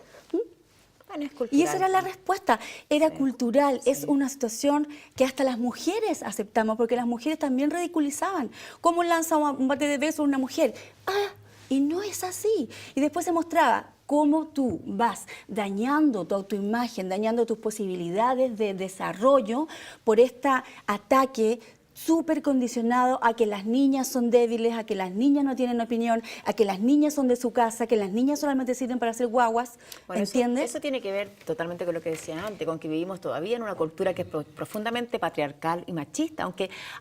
Bueno, es cultural. Y esa era la respuesta, era cultural, es una situación que hasta las mujeres aceptamos, porque las mujeres también ridiculizaban. ¿Cómo lanza un bate de beso a una mujer? Ah, y no es así. Y después se mostraba cómo tú vas dañando tu autoimagen, dañando tus posibilidades de desarrollo por este ataque súper condicionado a que las niñas son débiles, a que las niñas no tienen opinión, a que las niñas son de su casa, que las niñas solamente sirven para hacer guaguas, bueno, ¿entiendes? Eso tiene que ver totalmente con lo que decía antes, con que vivimos todavía en una cultura que es profundamente patriarcal y machista,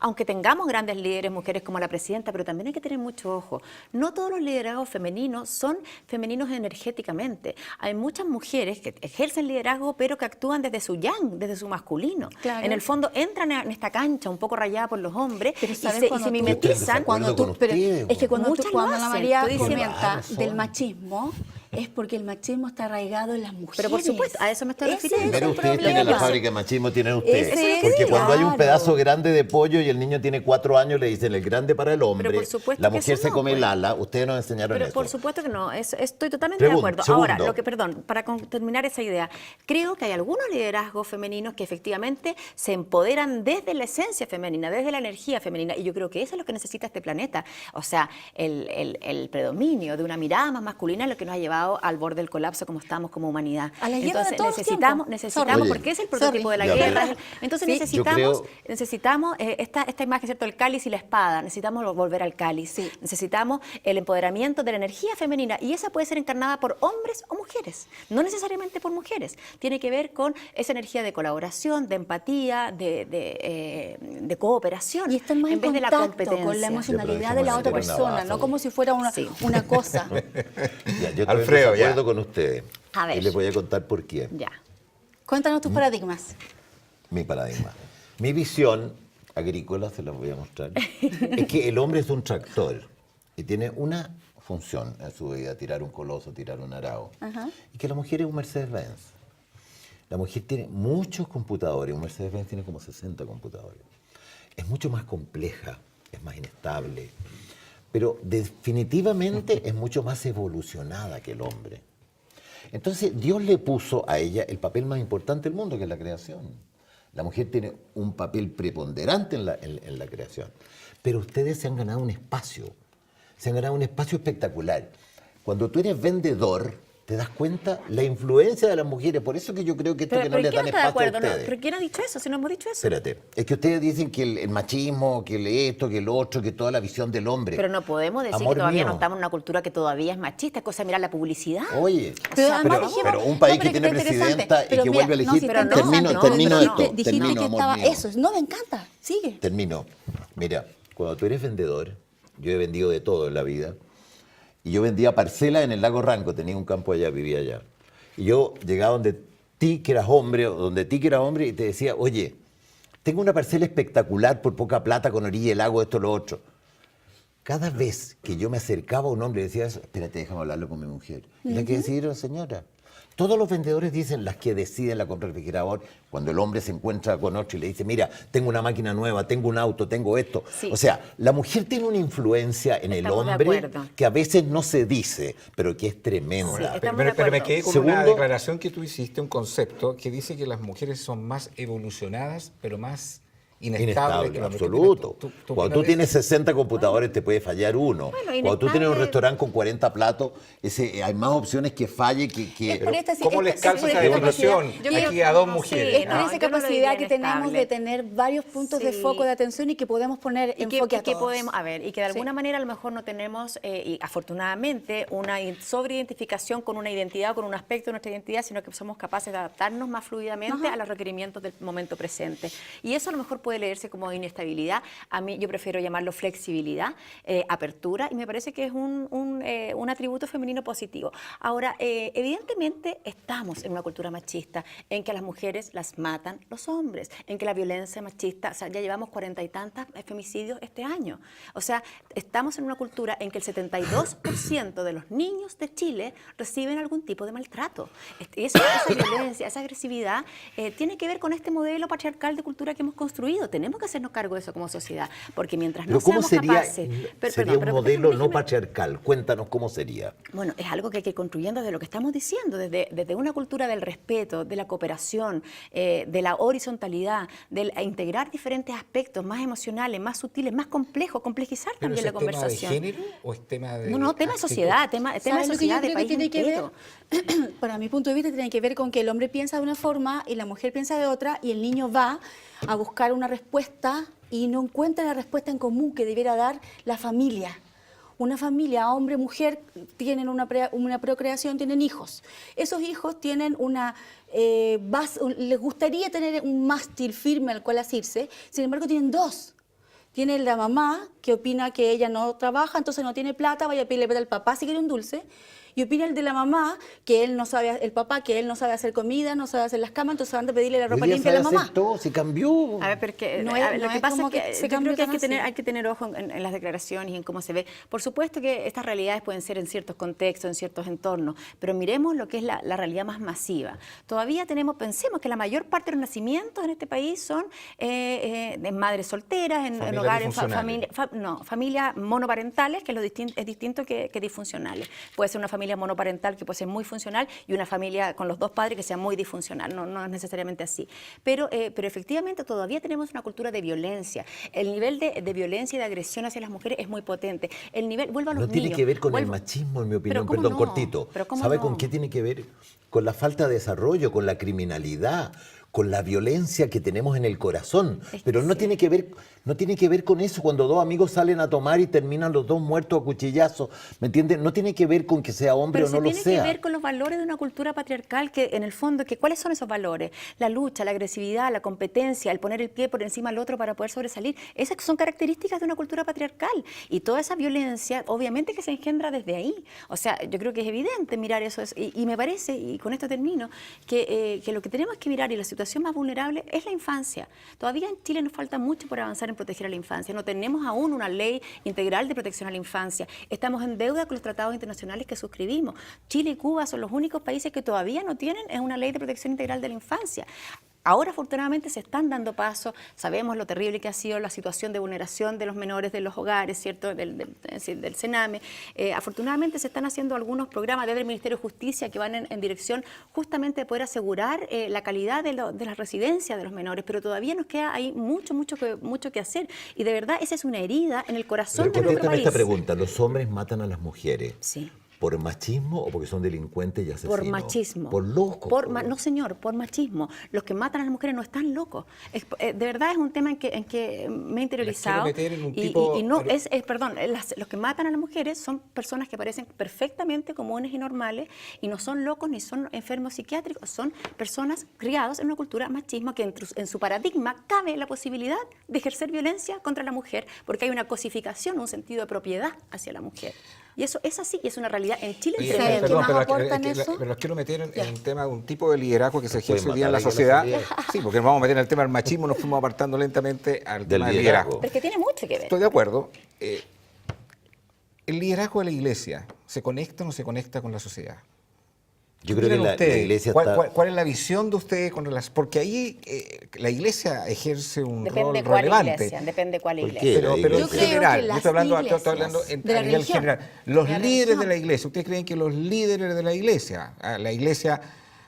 aunque tengamos grandes líderes, mujeres como la presidenta, pero también hay que tener mucho ojo. No todos los liderazgos femeninos son femeninos energéticamente. Hay muchas mujeres que ejercen liderazgo, pero que actúan desde su yang, desde su masculino. Claro. En el fondo entran en esta cancha un poco rayada por los hombres pero y se mimetizan. Cuando Ana María comenta del machismo, es porque el machismo está arraigado en las mujeres. Pero por supuesto, a eso me estoy refiriendo. Primero es el ustedes tienen la problema. fábrica de machismo, tienen ustedes. Ese es, Porque cuando hay un claro. pedazo grande de pollo y el niño tiene 4 años, le dicen el grande para el hombre, Pero por supuesto la que mujer eso se no, come pues. el ala. Ustedes nos enseñaron Pero eso. por supuesto que no, estoy totalmente de acuerdo. Segundo. Ahora, para terminar esa idea, creo que hay algunos liderazgos femeninos que efectivamente se empoderan desde la esencia femenina, desde la energía femenina, y yo creo que eso es lo que necesita este planeta. O sea, el predominio de una mirada más masculina es lo que nos ha llevado al borde del colapso como estamos como humanidad. A la guerra Entonces de todos los necesitamos, Oye, porque es el prototipo de la Ya, guerra. pero- Entonces Sí, necesitamos esta imagen, ¿cierto? El cáliz y la espada. Necesitamos volver al cáliz. Sí. Necesitamos el empoderamiento de la energía femenina, y esa puede ser encarnada por hombres o mujeres, no necesariamente por mujeres. Tiene que ver con esa energía de colaboración, de empatía, de cooperación, Y estar más en vez de la contacto competencia. con la emocionalidad Ya, pero de la otra dejémosle persona, una no como si fuera una, Sí. una cosa. Ya, yo estoy Alfredo, de ya. acuerdo con ustedes. A ver. Y les voy a contar por qué. Ya. Cuéntanos tus paradigmas. Mi paradigma. Mi visión agrícola, se las voy a mostrar, es que el hombre es un tractor y tiene una función en su vida, tirar un coloso, tirar un arao. Y que la mujer es un Mercedes-Benz. La mujer tiene muchos computadores, un Mercedes-Benz tiene como 60 computadores. Es mucho más compleja, es más inestable, pero definitivamente es mucho más evolucionada que el hombre. Entonces Dios le puso a ella el papel más importante del mundo, que es la creación. La mujer tiene un papel preponderante en la creación. Pero ustedes se han ganado un espacio, se han ganado un espacio espectacular. Cuando tú eres vendedor, te das cuenta la influencia de las mujeres. Por eso que yo creo que esto que no le ¿quién dan está de espacio a acuerdo? No, ustedes. ¿pero quién ha dicho eso? Si no hemos dicho eso. Espérate, es que ustedes dicen que el machismo, que el esto, que el otro, que toda la visión del hombre. Pero no podemos decir Amor que todavía mío. no estamos en una cultura que todavía es machista. Es cosa de mirar la publicidad. Oye, Pero además dijimos- pero un país no, que pero tiene está interesante. presidenta y Pero que mira, vuelve a no, elegir. sí, está Termino interesante. termino Dijiste- esto. Dijiste termino, que amor estaba mío. eso. No, me encanta. Sigue. Termino. Mira, cuando tú eres vendedor, yo he vendido de todo en la vida, y yo vendía parcelas en el lago Ranco, tenía un campo allá, vivía allá. Y yo llegaba donde ti que eras hombre, o donde ti que eras hombre, y te decía, oye, tengo una parcela espectacular por poca plata con orilla del lago, esto, lo otro. Cada vez que yo me acercaba a un hombre y decía eso, espérate, déjame hablarlo con mi mujer. Y la que decidieron, señora. Todos los vendedores dicen las que deciden la compra del refrigerador cuando el hombre se encuentra con otro y le dice, mira, tengo una máquina nueva, tengo un auto, tengo esto. Sí. O sea, la mujer tiene una influencia en el Estamos de hombre acuerdo. que a veces no se dice, pero que es tremenda. Sí, estamos Pero, de pero me acuerdo. quedé con Segundo- una declaración que tú hiciste, un concepto que dice que las mujeres son más evolucionadas, pero más inestables. Inestable, que los hombres. absoluto. ¿Tú Cuando tú opinas de tienes 60 computadores te puede fallar uno. Bueno, Cuando tú tienes un inestable- restaurante con 40 platos, hay más opciones que falle que... Es por esta- ¿Cómo les calza por esa esta definición capacidad- aquí a dos no, mujeres? sí, Es por no, esa yo no lo capacidad diría que tenemos inestable. de tener varios puntos de Sí. foco de atención y que podemos poner enfoque a todos. podemos, a ver, y que de alguna manera a lo mejor no tenemos, y afortunadamente, una sobreidentificación con una identidad o con un aspecto de nuestra identidad, sino que somos capaces de adaptarnos más fluidamente a los requerimientos del momento presente. Y eso a lo mejor puede leerse como inestabilidad. A mí yo prefiero llamarlo flexibilidad, apertura, y me parece que es un atributo femenino positivo. Ahora, evidentemente estamos en una cultura machista en que a las mujeres las matan los hombres, en que la violencia machista, o sea, ya llevamos 40 y tantas femicidios este año. O sea, estamos en una cultura en que el 72% de los niños de Chile reciben algún tipo de maltrato. Y esa violencia, esa agresividad tiene que ver con este modelo patriarcal de cultura que hemos construido. Tenemos que hacernos cargo de eso como sociedad, porque mientras no Pero ¿cómo seamos sería, capaces... sería un modelo no déjame- patriarcal? Cuéntanos cómo sería. Bueno, es algo que hay que ir construyendo desde lo que estamos diciendo, desde una cultura del respeto, de la cooperación, de la horizontalidad, de integrar diferentes aspectos más emocionales, más sutiles, más complejos, complejizar ¿Pero también ese la es conversación. tema de género o es tema de No, tema de actitud? sociedad, tema de ¿Sabes lo que yo sociedad, de creo que país tiene que ver? entero. Para mi punto de vista tiene que ver con que el hombre piensa de una forma y la mujer piensa de otra y el niño va a buscar una respuesta y no encuentra la respuesta en común que debiera dar la familia. Una familia, hombre, mujer, tienen una procreación, tienen hijos. Esos hijos tienen una les gustaría tener un mástil firme al cual asirse, sin embargo tienen dos. Tiene la mamá que opina que ella no trabaja, entonces no tiene plata, vaya a pedirle plata al papá si quiere un dulce. y opina el de la mamá, que él no sabe, el papá, que él no sabe hacer comida, no sabe hacer las camas, entonces van a pedirle la ropa Hoy día limpia a la sabe mamá. hacer todo, se cambió. A ver, porque No a ver, es- lo no que es pasa como es que que se yo creo cambió que tan hay así. que tener ojo en las declaraciones y en cómo se ve. Por supuesto que estas realidades pueden ser en ciertos contextos, en ciertos entornos, pero miremos lo que es la realidad más masiva. Todavía pensemos que la mayor parte de los nacimientos en este país son de madres solteras, en Familias hogares, disfuncionales. familias monoparentales, que es distinto que disfuncionales. Puede ser una familia monoparental que puede ser muy funcional y una familia con los dos padres que sea muy disfuncional, no es necesariamente así. Pero efectivamente todavía tenemos una cultura de violencia. El nivel de violencia y de agresión hacia las mujeres es muy potente. El nivel, vuelvo a los No niños. tiene que ver con el vuelvo- machismo, en mi Pero opinión, ¿cómo perdón, no? cortito. Pero ¿cómo ¿Sabe no? con qué tiene que ver? Con la falta de desarrollo, con la criminalidad, con la violencia que tenemos en el corazón. Es que Pero no sí. tiene que ver con eso, cuando dos amigos salen a tomar y terminan los dos muertos a cuchillazos. ¿Me entiendes? No tiene que ver con que sea hombre Pero o no lo tiene sea. que ver con los valores de una cultura patriarcal que en el fondo, ¿cuáles son esos valores? La lucha, la agresividad, la competencia, el poner el pie por encima del otro para poder sobresalir. Esas son características de una cultura patriarcal. Y toda esa violencia, obviamente que se engendra desde ahí. O sea, yo creo que es evidente mirar eso. Y me parece, y con esto termino, que lo que tenemos que mirar y la situación más vulnerable es la infancia. Todavía en Chile nos falta mucho por avanzar en proteger a la infancia. No tenemos aún una ley integral de protección a la infancia. Estamos en deuda con los tratados internacionales que suscribimos. Chile y Cuba son los únicos países que todavía no tienen una ley de protección integral de la infancia. Ahora, afortunadamente, se están dando pasos. Sabemos lo terrible que ha sido la situación de vulneración de los menores de los hogares, ¿cierto? Del Sename. Afortunadamente, se están haciendo algunos programas desde el Ministerio de Justicia que van en dirección justamente de poder asegurar la calidad de las residencias de los menores, pero todavía nos queda ahí mucho que hacer. Y de verdad, esa es una herida en el corazón Pero de nuestro contéstame país. esta pregunta. ¿Los hombres matan a las mujeres? Sí. ¿Por machismo o porque son delincuentes y asesinos? Por machismo. ¿Por locos? No, señor, por machismo. Los que matan a las mujeres no están locos. De verdad es un tema en que me he interiorizado. Las quiero meter en un y, tipo- y no, pero- perdón, los que matan a las mujeres son personas que parecen perfectamente comunes y normales y no son locos ni son enfermos psiquiátricos, son personas criados en una cultura machismo que en su paradigma cabe la posibilidad de ejercer violencia contra la mujer porque hay una cosificación, un sentido de propiedad hacia la mujer. Y eso es así y es una realidad en Chile. Oye, y ¿Saben perdón, qué más pero aportan eso? pero los quiero meter en el tema de un tipo de liderazgo que se ejerce Pueden hoy día en la matar a sociedad. alguien en la Sí, porque nos vamos a meter en el tema del machismo, nos fuimos apartando lentamente al Del tema del liderazgo. liderazgo. Pero es que tiene mucho que ver. Estoy de acuerdo. ¿El liderazgo de la iglesia se conecta o no se conecta con la sociedad? Yo ¿Qué creo que opinan la ustedes? iglesia ¿Cuál, está... cuál es la visión de ustedes con relación? Porque ahí la iglesia ejerce un Depende rol cuál relevante. iglesia, depende cuál ¿Por iglesia. qué? Pero la en iglesia. Yo creo general, que yo estoy hablando, las estoy hablando de la a nivel religión. general. Los De la líderes religión. de la iglesia, ¿ustedes creen que los líderes de la iglesia,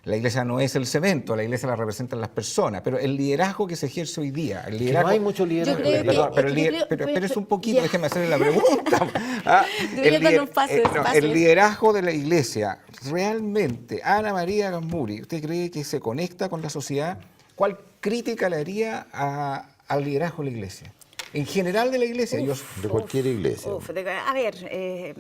la iglesia no es el cemento, la iglesia la representan las personas, pero el liderazgo que se ejerce hoy día, el Que liderazgo... no hay mucho liderazgo. Yo creo que- Perdón, pero, es que yo creo- pero es un poquito, ya. déjeme hacerle la pregunta. Ah, Debería el, darle un pase, despacio. el liderazgo de la iglesia, realmente, Ana María Gamburi, ¿usted cree que se conecta con la sociedad? ¿Cuál crítica le haría al liderazgo de la iglesia? En general de la iglesia. De cualquier iglesia. A ver,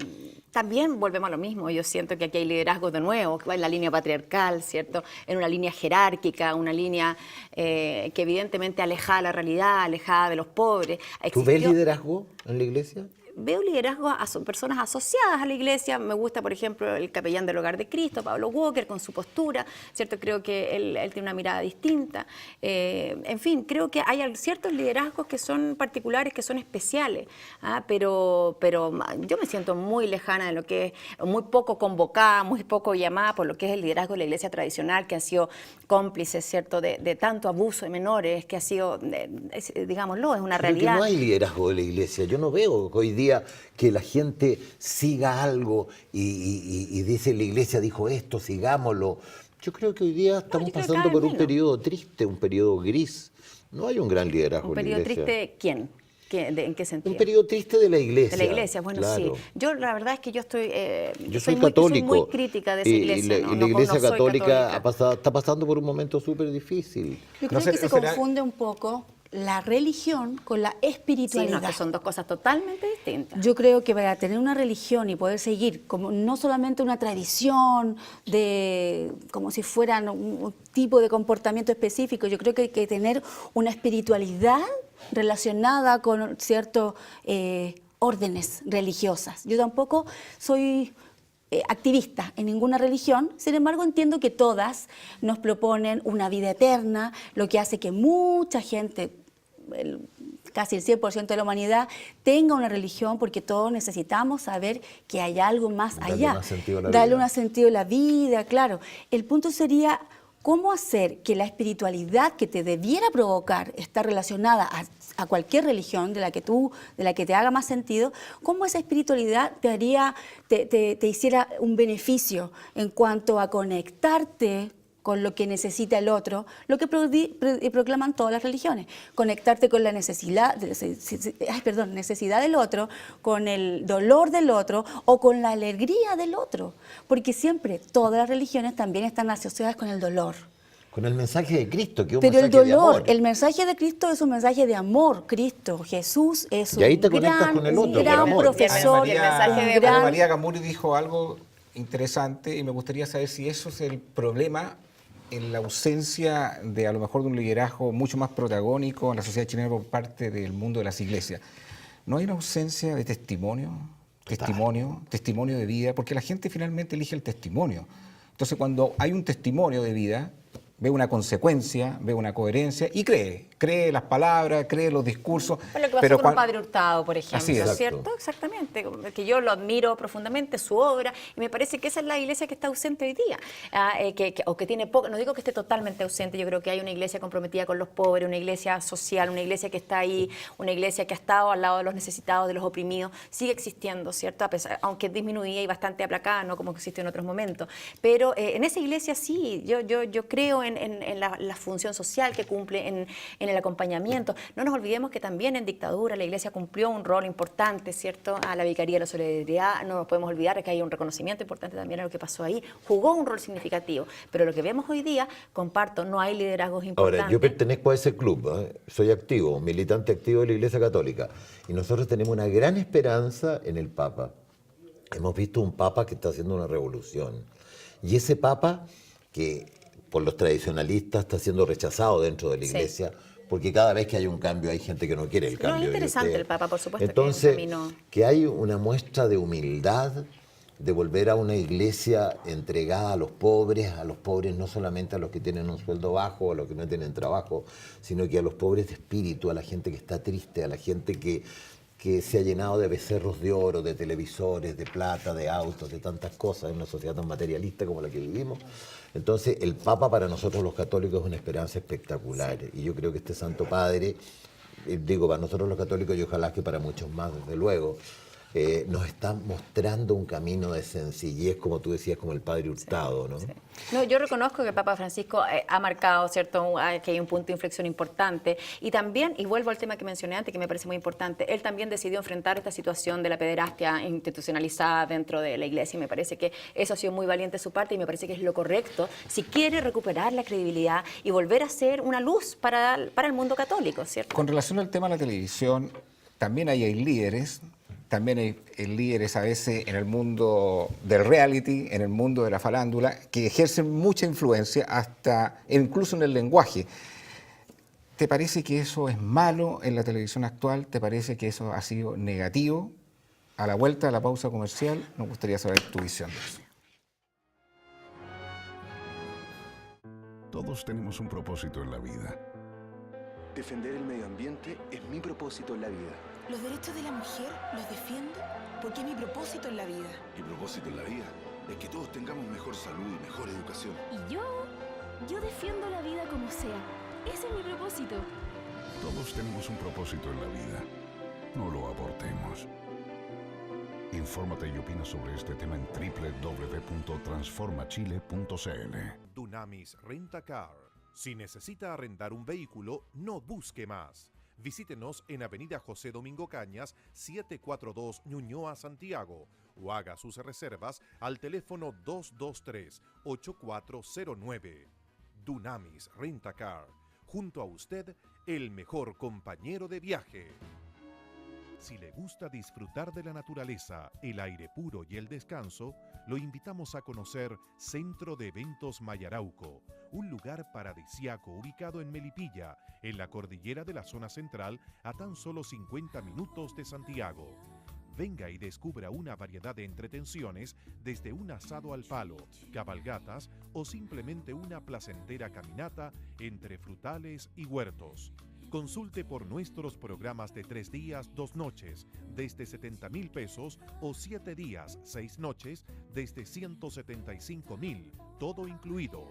también volvemos a lo mismo. Yo siento que aquí hay liderazgo de nuevo, que va en la línea patriarcal, ¿cierto? En una línea jerárquica, una línea que evidentemente alejada de la realidad, alejada de los pobres. ¿Tú ves Existió- liderazgo en la iglesia? Veo liderazgo a personas asociadas a la iglesia. Me gusta, por ejemplo, el capellán del Hogar de Cristo, Pablo Walker, con su postura, ¿cierto? Creo que él tiene una mirada distinta. En fin, creo que hay ciertos liderazgos que son particulares, que son especiales, pero yo me siento muy lejana de lo que es, muy poco convocada, muy poco llamada por lo que es el liderazgo de la iglesia tradicional, que han sido cómplices, ¿cierto?, de tanto abuso de menores, que ha sido, digámoslo, es una Creo que realidad. no hay liderazgo de la iglesia. Yo no veo que hoy día que la gente siga algo y dice la iglesia dijo esto, sigámoslo. Yo creo que hoy día estamos yo creo que pasando cada por vez un menos. periodo triste, un periodo gris. No hay un gran liderazgo ¿Un en la periodo iglesia. triste quién? ¿En qué sentido? Un periodo triste de la iglesia. De la iglesia, bueno, claro. sí. Yo la verdad es que yo estoy Yo soy muy católico. crítica de esa y iglesia. la, no, y la no, iglesia no soy católica está pasando por un momento súper difícil. Yo creo que se confunde un poco la religión con la Sí, espiritualidad. no, que son dos cosas totalmente distintas. Yo creo que para tener una religión y poder seguir, como no solamente una tradición de como si fueran un tipo de comportamiento específico, yo creo que hay que tener una espiritualidad relacionada con ciertos órdenes religiosas. Yo tampoco soy activista en ninguna religión, sin embargo entiendo que todas nos proponen una vida eterna, lo que hace que mucha gente, casi el 100% de la humanidad, tenga una religión, porque todos necesitamos saber que hay algo más allá. Darle un sentido a la vida, claro. El punto sería cómo hacer que la espiritualidad que te debiera provocar estar relacionada a cualquier religión de la que te haga más sentido, cómo esa espiritualidad te hiciera un beneficio en cuanto a conectarte con lo que necesita el otro, lo que proclaman todas las religiones, conectarte con la necesidad del otro, con el dolor del otro o con la alegría del otro, porque siempre todas las religiones también están asociadas con el dolor. Con el mensaje de Cristo, que es un Pero mensaje de amor. el mensaje de Cristo es un mensaje de amor. Cristo, Jesús es Y ahí te conectas con el otro, un gran por amor. profesor. Ana María Gamuri dijo algo interesante y me gustaría saber si eso es el problema en la ausencia de a lo mejor de un liderazgo mucho más protagónico en la sociedad chilena por parte del mundo de las iglesias. ¿No hay una ausencia de testimonio de vida? Porque la gente finalmente elige el testimonio. Entonces, cuando hay un testimonio de vida, ve una consecuencia, ve una coherencia y cree las palabras, cree los discursos. Lo que pasó con un Padre Hurtado, por ejemplo, así es. ¿cierto? Exactamente, que yo lo admiro profundamente, su obra, y me parece que esa es la iglesia que está ausente hoy día, o que tiene poco, no digo que esté totalmente ausente, yo creo que hay una iglesia comprometida con los pobres, una iglesia social, una iglesia que está ahí, una iglesia que ha estado al lado de los necesitados, de los oprimidos, sigue existiendo, ¿cierto? Aunque disminuía y bastante aplacada, no como existe en otros momentos, pero en esa iglesia sí, yo creo en la función social que cumple, en el acompañamiento. No nos olvidemos que también en dictadura la iglesia cumplió un rol importante, ¿cierto? A la Vicaría de la Solidaridad, no nos podemos olvidar de que hay un reconocimiento importante también a lo que pasó ahí, jugó un rol significativo, pero lo que vemos hoy día, comparto, no hay liderazgos importantes. Ahora, yo pertenezco a ese club, soy activo, militante activo de la Iglesia Católica, y nosotros tenemos una gran esperanza en el Papa. Hemos visto un Papa que está haciendo una revolución, y ese Papa que por los tradicionalistas está siendo rechazado dentro de la Iglesia, porque cada vez que hay un cambio hay gente que no quiere el cambio. No, es interesante el Papa, por supuesto. Entonces, que que hay una muestra de humildad, de volver a una iglesia entregada a los pobres no solamente a los que tienen un sueldo bajo, a los que no tienen trabajo, sino que a los pobres de espíritu, a la gente que está triste, a la gente que se ha llenado de becerros de oro, de televisores, de plata, de autos, de tantas cosas en una sociedad tan materialista como la que vivimos. Entonces, el Papa para nosotros los católicos es una esperanza espectacular. Y yo creo que este Santo Padre, digo, para nosotros los católicos y ojalá que para muchos más, desde luego, nos está mostrando un camino de sencillez, como tú decías, como el Padre Hurtado, ¿no? Sí. No, yo reconozco que el Papa Francisco ha marcado, ¿cierto?, que hay un punto de inflexión importante. Y también, y vuelvo al tema que mencioné antes, que me parece muy importante, él también decidió enfrentar esta situación de la pederastia institucionalizada dentro de la Iglesia. Y me parece que eso ha sido muy valiente de su parte y me parece que es lo correcto si quiere recuperar la credibilidad y volver a ser una luz para el mundo católico, ¿cierto? Con relación al tema de la televisión, también hay líderes. También hay líderes a veces en el mundo del reality, en el mundo de la farándula, que ejercen mucha influencia hasta incluso en el lenguaje. ¿Te parece que eso es malo en la televisión actual? ¿Te parece que eso ha sido negativo? A la vuelta de la pausa comercial, nos gustaría saber tu visión de eso. Todos tenemos un propósito en la vida. Defender el medio ambiente es mi propósito en la vida. Los derechos de la mujer los defiendo porque es mi propósito en la vida. Mi propósito en la vida es que todos tengamos mejor salud y mejor educación. Y yo defiendo la vida como sea. Ese es mi propósito. Todos tenemos un propósito en la vida. No lo abortemos. Infórmate y opina sobre este tema en www.transformachile.cl. Dunamis Rentacar. Si necesita arrendar un vehículo, no busque más. Visítenos en Avenida José Domingo Cañas, 742 Ñuñoa, Santiago, o haga sus reservas al teléfono 223-8409. Dunamis Rentacar. Junto a usted, el mejor compañero de viaje. Si le gusta disfrutar de la naturaleza, el aire puro y el descanso, lo invitamos a conocer Centro de Eventos Mayarauco, un lugar paradisíaco ubicado en Melipilla, en la cordillera de la zona central, a tan solo 50 minutos de Santiago. Venga y descubra una variedad de entretenciones desde un asado al palo, cabalgatas o simplemente una placentera caminata entre frutales y huertos. Consulte por nuestros programas de 3 días, 2 noches, desde 70,000 pesos o 7 días, 6 noches, desde 175,000, todo incluido.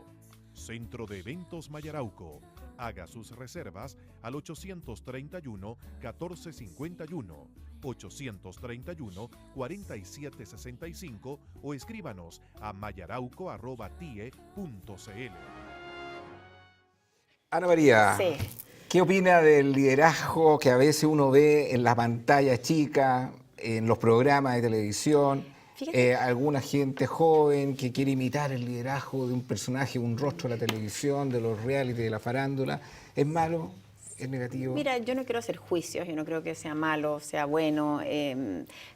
Centro de Eventos Mayarauco. Haga sus reservas al 831-1451, 831-4765 o escríbanos a mayarauco@tie.cl. Ana María, Sí. ¿qué opina del liderazgo que a veces uno ve en la pantalla chica, en los programas de televisión? Fíjate. Alguna gente joven que quiere imitar el liderazgo de un personaje, un rostro de la televisión, de los reality, de la farándula. ¿Es malo? ¿Es negativo? Mira, yo no quiero hacer juicios, yo no creo que sea malo, sea bueno.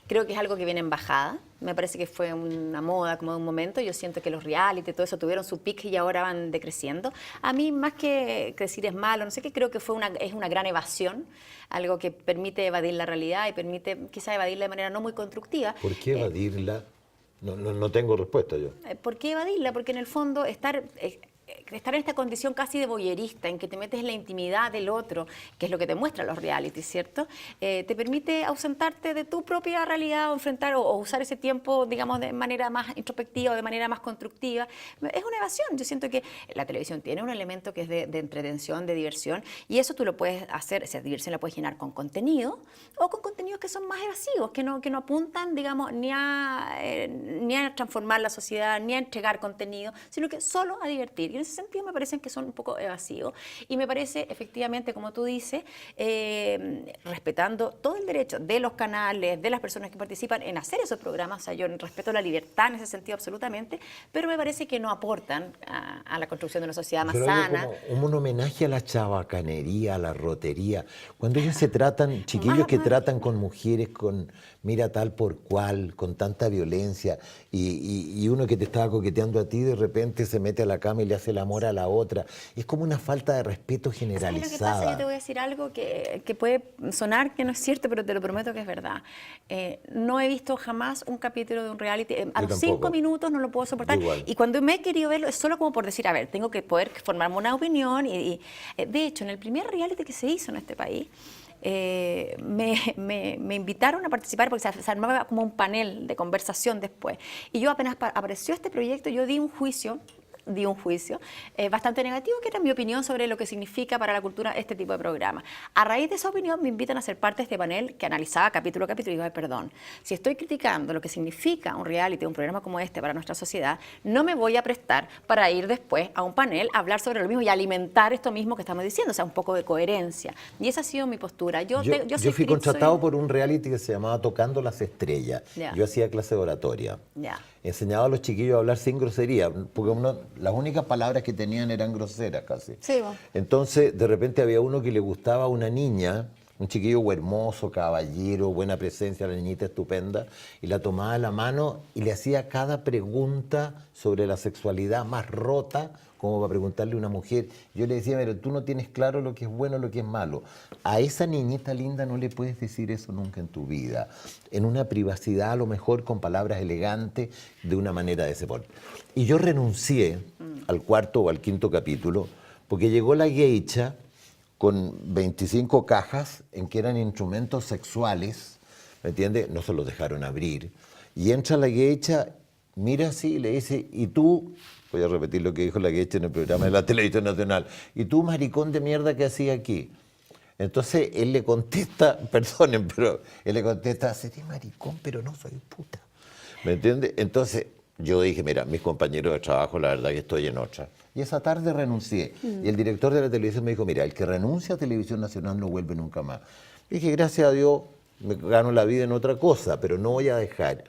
Creo que es algo que viene en bajada. Me parece que fue una moda como de un momento. Yo siento que los reality, todo eso tuvieron su pico y ahora van decreciendo. A mí, más que decir es malo, no sé qué, creo que es una gran evasión, algo que permite evadir la realidad y permite quizás evadirla de manera no muy constructiva. ¿Por qué evadirla? No tengo respuesta yo. ¿Por qué evadirla? Porque en el fondo estar en esta condición casi de voyerista, en que te metes en la intimidad del otro, que es lo que te muestran los realities, ¿cierto? Te permite ausentarte de tu propia realidad o enfrentar o usar ese tiempo, digamos, de manera más introspectiva o de manera más constructiva. Es una evasión. Yo siento que la televisión tiene un elemento que es de entretención, de diversión, y eso tú lo puedes hacer, esa diversión la puedes llenar con contenido o con contenidos que son más evasivos, que no apuntan, digamos, ni a transformar la sociedad, ni a entregar contenido, sino que solo a divertir. Y en ese sentido me parecen que son un poco evasivos. Y me parece, efectivamente, como tú dices, respetando todo el derecho de los canales, de las personas que participan en hacer esos programas. O sea, yo respeto la libertad en ese sentido absolutamente, pero me parece que no aportan a la construcción de una sociedad más Pero hay sana. como un homenaje a la chabacanería, a la rotería. Cuando ellos se tratan, chiquillos que tratan con mujeres con mira tal por cual, con tanta violencia, y uno que te estaba coqueteando a ti de repente se mete a la cama y le hace el amor a la otra. Es como una falta de respeto generalizada. ¿Sabes lo que pasa? Yo te voy a decir algo que puede sonar que no es cierto, pero te lo prometo que es verdad. No he visto jamás un capítulo de un reality. A los 5 minutos no lo puedo soportar. Igual. Y cuando me he querido verlo es solo como por decir, a ver, tengo que poder formarme una opinión. De hecho, en el primer reality que se hizo en este país, me invitaron a participar porque se armaba como un panel de conversación después. Y yo apenas apareció este proyecto, yo di un juicio bastante negativo, que era mi opinión sobre lo que significa para la cultura este tipo de programa. A raíz de esa opinión me invitan a ser parte de este panel que analizaba capítulo a capítulo y digo, ay, perdón, si estoy criticando lo que significa un reality, un programa como este para nuestra sociedad, no me voy a prestar para ir después a un panel a hablar sobre lo mismo y alimentar esto mismo que estamos diciendo, o sea, un poco de coherencia. Y esa ha sido mi postura. Yo fui contratado por un reality que se llamaba Tocando las Estrellas. Ya. Yo hacía clase de oratoria. Ya. Enseñaba a los chiquillos a hablar sin grosería, porque las únicas palabras que tenían eran groseras casi. Sí, bueno. Entonces, de repente había uno que le gustaba a una niña, un chiquillo hermoso, caballero, buena presencia, la niñita estupenda, y la tomaba de la mano y le hacía cada pregunta sobre la sexualidad más rota, como para preguntarle a una mujer. Yo le decía, pero tú no tienes claro lo que es bueno, lo que es malo. A esa niñita linda no le puedes decir eso nunca en tu vida. En una privacidad, a lo mejor con palabras elegantes, de una manera de ese porte. Y yo renuncié al 4º o al 5º capítulo, porque llegó la geisha con 25 cajas en que eran instrumentos sexuales, ¿me entiendes? No se los dejaron abrir. Y entra la geisha, mira así y le dice, ¿y tú? Voy a repetir lo que dijo la geisha en el programa de la Televisión Nacional. ¿Y tú, maricón de mierda, qué hacías aquí? Entonces él le contesta, perdonen, pero él le contesta, seré maricón, pero no soy puta. ¿Me entiendes? Entonces yo dije, mira, mis compañeros de trabajo, la verdad que estoy en otra. Y esa tarde renuncié. Y el director de la televisión me dijo, mira, el que renuncia a Televisión Nacional no vuelve nunca más. Y dije, gracias a Dios, me gano la vida en otra cosa, pero no voy a dejar,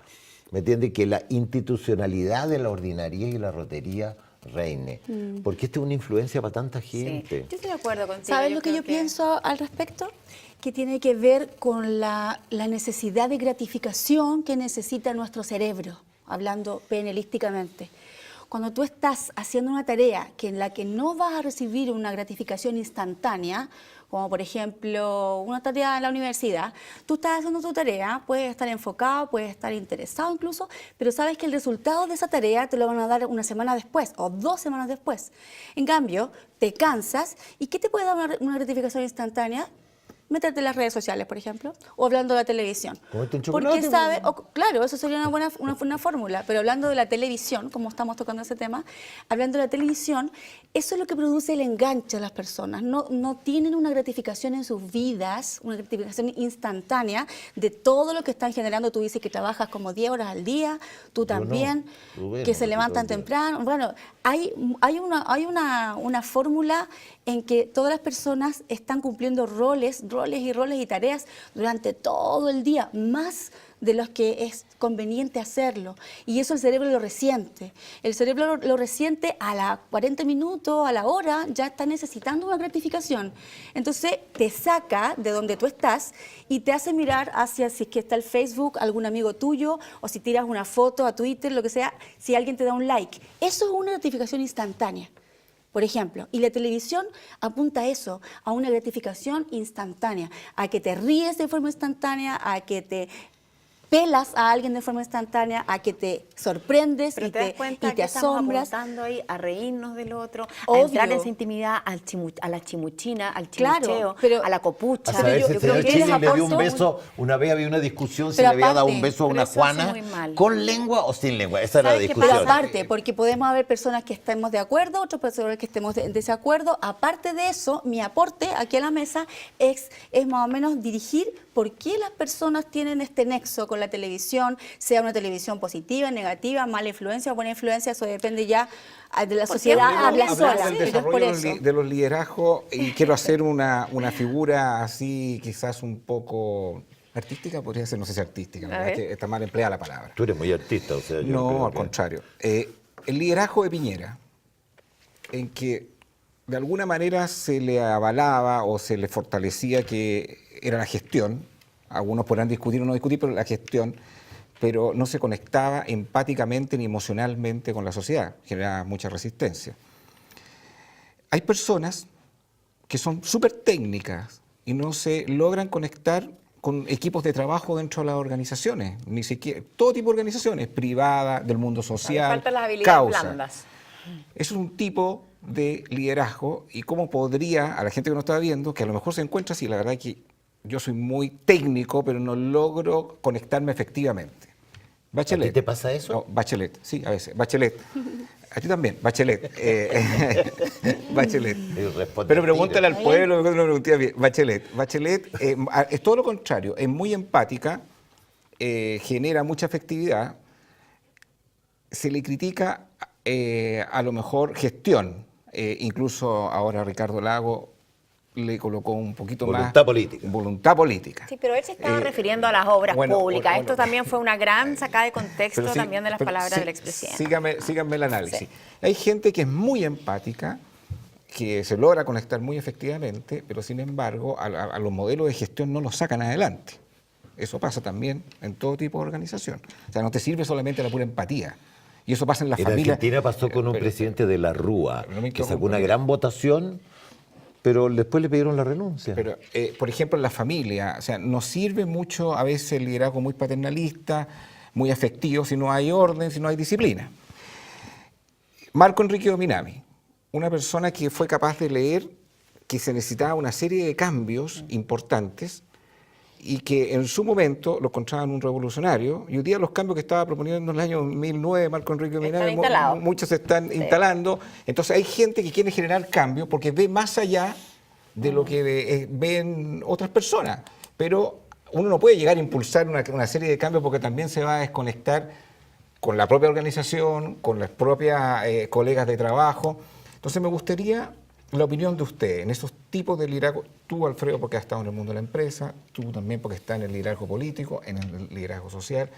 ¿me entiendes?, que la institucionalidad de la ordinaria y la rotería reine. Porque esto es una influencia para tanta gente. Sí. Yo estoy de acuerdo contigo. ¿Sabes lo que yo pienso al respecto? Que tiene que ver con la necesidad de gratificación que necesita nuestro cerebro, hablando penelísticamente. cuando tú estás haciendo una tarea en la que no vas a recibir una gratificación instantánea, como por ejemplo una tarea en la universidad, tú estás haciendo tu tarea, puedes estar enfocado, puedes estar interesado incluso, pero sabes que el resultado de esa tarea te lo van a dar una semana después o 2 semanas después. En cambio, te cansas y ¿qué te puede dar una gratificación instantánea? Métete en las redes sociales, por ejemplo, o hablando de la televisión. Porque sabe, claro, eso sería una buena fórmula, pero hablando de la televisión, como estamos tocando ese tema, hablando de la televisión, eso es lo que produce el enganche a las personas. No tienen una gratificación en sus vidas, una gratificación instantánea de todo lo que están generando. Tú dices que trabajas como 10 horas al día, tú también, que se levantan temprano. Bueno, hay una fórmula en que todas las personas están cumpliendo roles y tareas durante todo el día, más de los que es conveniente hacerlo. Y eso el cerebro lo resiente. El cerebro lo resiente a las 40 minutos, a la hora, ya está necesitando una gratificación. Entonces te saca de donde tú estás y te hace mirar hacia si es que está el Facebook, algún amigo tuyo, o si tiras una foto a Twitter, lo que sea, si alguien te da un like. Eso es una gratificación instantánea, por ejemplo, y la televisión apunta a eso, a una gratificación instantánea, a que te ríes de forma instantánea, a que te pelas a alguien de forma instantánea, a que te sorprendes y te asombras. Estamos apuntando ahí a reírnos del otro, Obvio. a entrar en esa intimidad, a la chimuchina, al Claro, chimucheo, pero- a la copucha. A saber si el señor creo que Chile eres le dio un aposto- beso, una vez había una discusión si Pero le había dado aparte, un beso a pero una eso hace Juana, muy mal. con lengua o sin lengua. Esa era la ¿Sabes qué discusión. Pero aparte, porque podemos haber personas que estemos de acuerdo, otras personas que estemos en desacuerdo. Aparte de eso, mi aporte aquí a la mesa es más o menos dirigir por qué las personas tienen este nexo con la televisión, sea una televisión positiva, negativa, mala influencia o buena influencia, eso depende ya de la sociedad, habla Hablamos sola, del pero es por desarrollo eso. de los liderazgos y quiero hacer una figura así quizás un poco artística, podría ser, no sé si artística, la A verdad ver. que está mal empleada la palabra. Tú eres muy artista, o sea, yo No, creo al que- contrario. El liderazgo de Piñera, en que de alguna manera se le avalaba o se le fortalecía que era la gestión, algunos podrán discutir o no discutir, pero la gestión, pero no se conectaba empáticamente ni emocionalmente con la sociedad, generaba mucha resistencia. Hay personas que son súper técnicas y no se logran conectar con equipos de trabajo dentro de las organizaciones, ni siquiera, todo tipo de organizaciones, privadas, del mundo social, Faltan las habilidades causa. blandas. Eso es un tipo de liderazgo y cómo podría, a la gente que nos está viendo, que a lo mejor se encuentra así, la verdad que yo soy muy técnico, pero no logro conectarme efectivamente. Bachelet. ¿A ti te pasa eso? No, Bachelet, sí, a veces. Bachelet. A ti también, Bachelet. Bachelet. Y responde Pero al pregúntale tiro. al pueblo, mejor no me pregunté a mí. Bachelet. Bachelet es todo lo contrario, es muy empática, genera mucha afectividad, se le critica a lo mejor gestión. Incluso ahora Ricardo Lago le colocó un poquito más... Voluntad política. Voluntad política. Sí, pero él se estaba refiriendo a las obras bueno, públicas. bueno, Esto también fue una gran sacada de contexto Pero sí, también de las pero palabras sí, del expresidente. Síganme el análisis. Sí. Hay gente que es muy empática, que se logra conectar muy efectivamente, pero sin embargo a los modelos de gestión no los sacan adelante. Eso pasa también en todo tipo de organización. O sea, no te sirve solamente la pura empatía. Y eso pasa en la En familia. Argentina pasó con un Pero- presidente de la Rúa, no me que equivoco, sacó una porque- gran votación, pero después le pidieron la renuncia. Pero, por ejemplo, en la familia, o sea, nos sirve mucho a veces el liderazgo muy paternalista, muy afectivo, si no hay orden, si no hay disciplina. Marco Enrique Dominami, una persona que fue capaz de leer que se necesitaba una serie de cambios importantes y que en su momento lo encontraban un revolucionario, y hoy día los cambios que estaba proponiendo en el año 2009 Marco Enrique Dominami, instalados. muchos se están instalando. Entonces hay gente que quiere generar cambio porque ve más allá de lo que ven otras personas. Pero uno no puede llegar a impulsar una serie de cambios porque también se va a desconectar con la propia organización, con las propias colegas de trabajo. Entonces me gustaría la opinión de usted en esos tipos de liderazgo. Tú, Alfredo, porque has estado en el mundo de la empresa, tú también porque estás en el liderazgo político, en el liderazgo social.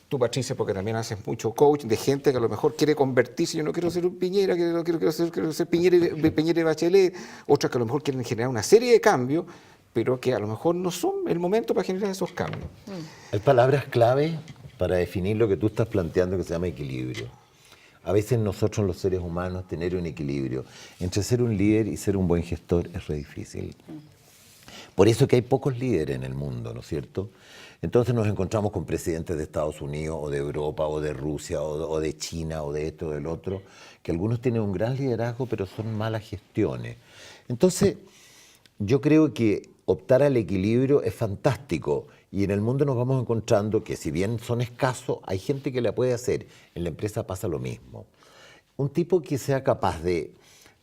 Tú, Patricia, porque también haces mucho coach de gente que a lo mejor quiere convertirse. Yo no quiero ser un Piñera, quiero ser Piñera y Bachelet. Otras que a lo mejor quieren generar una serie de cambios, pero que a lo mejor no son el momento para generar esos cambios. Hay palabras clave para definir lo que tú estás planteando que se llama equilibrio. A veces nosotros los seres humanos tener un equilibrio entre ser un líder y ser un buen gestor es re difícil. Por eso que hay pocos líderes en el mundo, ¿no es cierto? Entonces nos encontramos con presidentes de Estados Unidos o de Europa o de Rusia o de China o de esto o del otro, que algunos tienen un gran liderazgo pero son malas gestiones. Entonces yo creo que optar al equilibrio es fantástico y en el mundo nos vamos encontrando que si bien son escasos, hay gente que la puede hacer. En la empresa pasa lo mismo. Un tipo que sea capaz de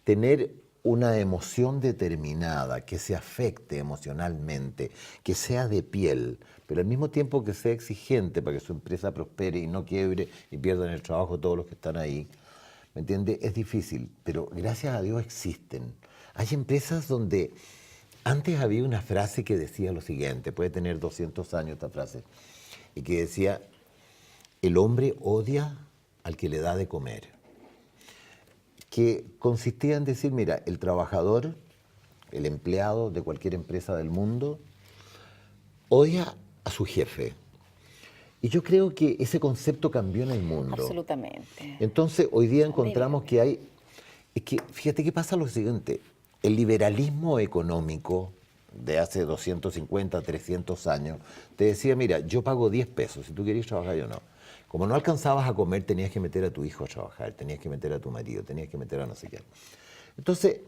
tener una emoción determinada, que se afecte emocionalmente, que sea de piel, pero al mismo tiempo que sea exigente para que su empresa prospere y no quiebre y pierdan el trabajo todos los que están ahí, ¿me entiende? Es difícil, pero gracias a Dios existen. Hay empresas donde antes había una frase que decía lo siguiente, puede tener 200 años esta frase, y que decía, el hombre odia al que le da de comer. Que consistía en decir, mira, el trabajador, el empleado de cualquier empresa del mundo, odia a su jefe. Y yo creo que ese concepto cambió en el mundo. Absolutamente. Entonces, hoy día encontramos que hay... Es que, fíjate que pasa lo siguiente, el liberalismo económico de hace 250, 300 años, te decía, mira, yo pago 10 pesos, si tú querés trabajar yo no. Como no alcanzabas a comer, tenías que meter a tu hijo a trabajar, tenías que meter a tu marido, tenías que meter a no sé qué. Entonces,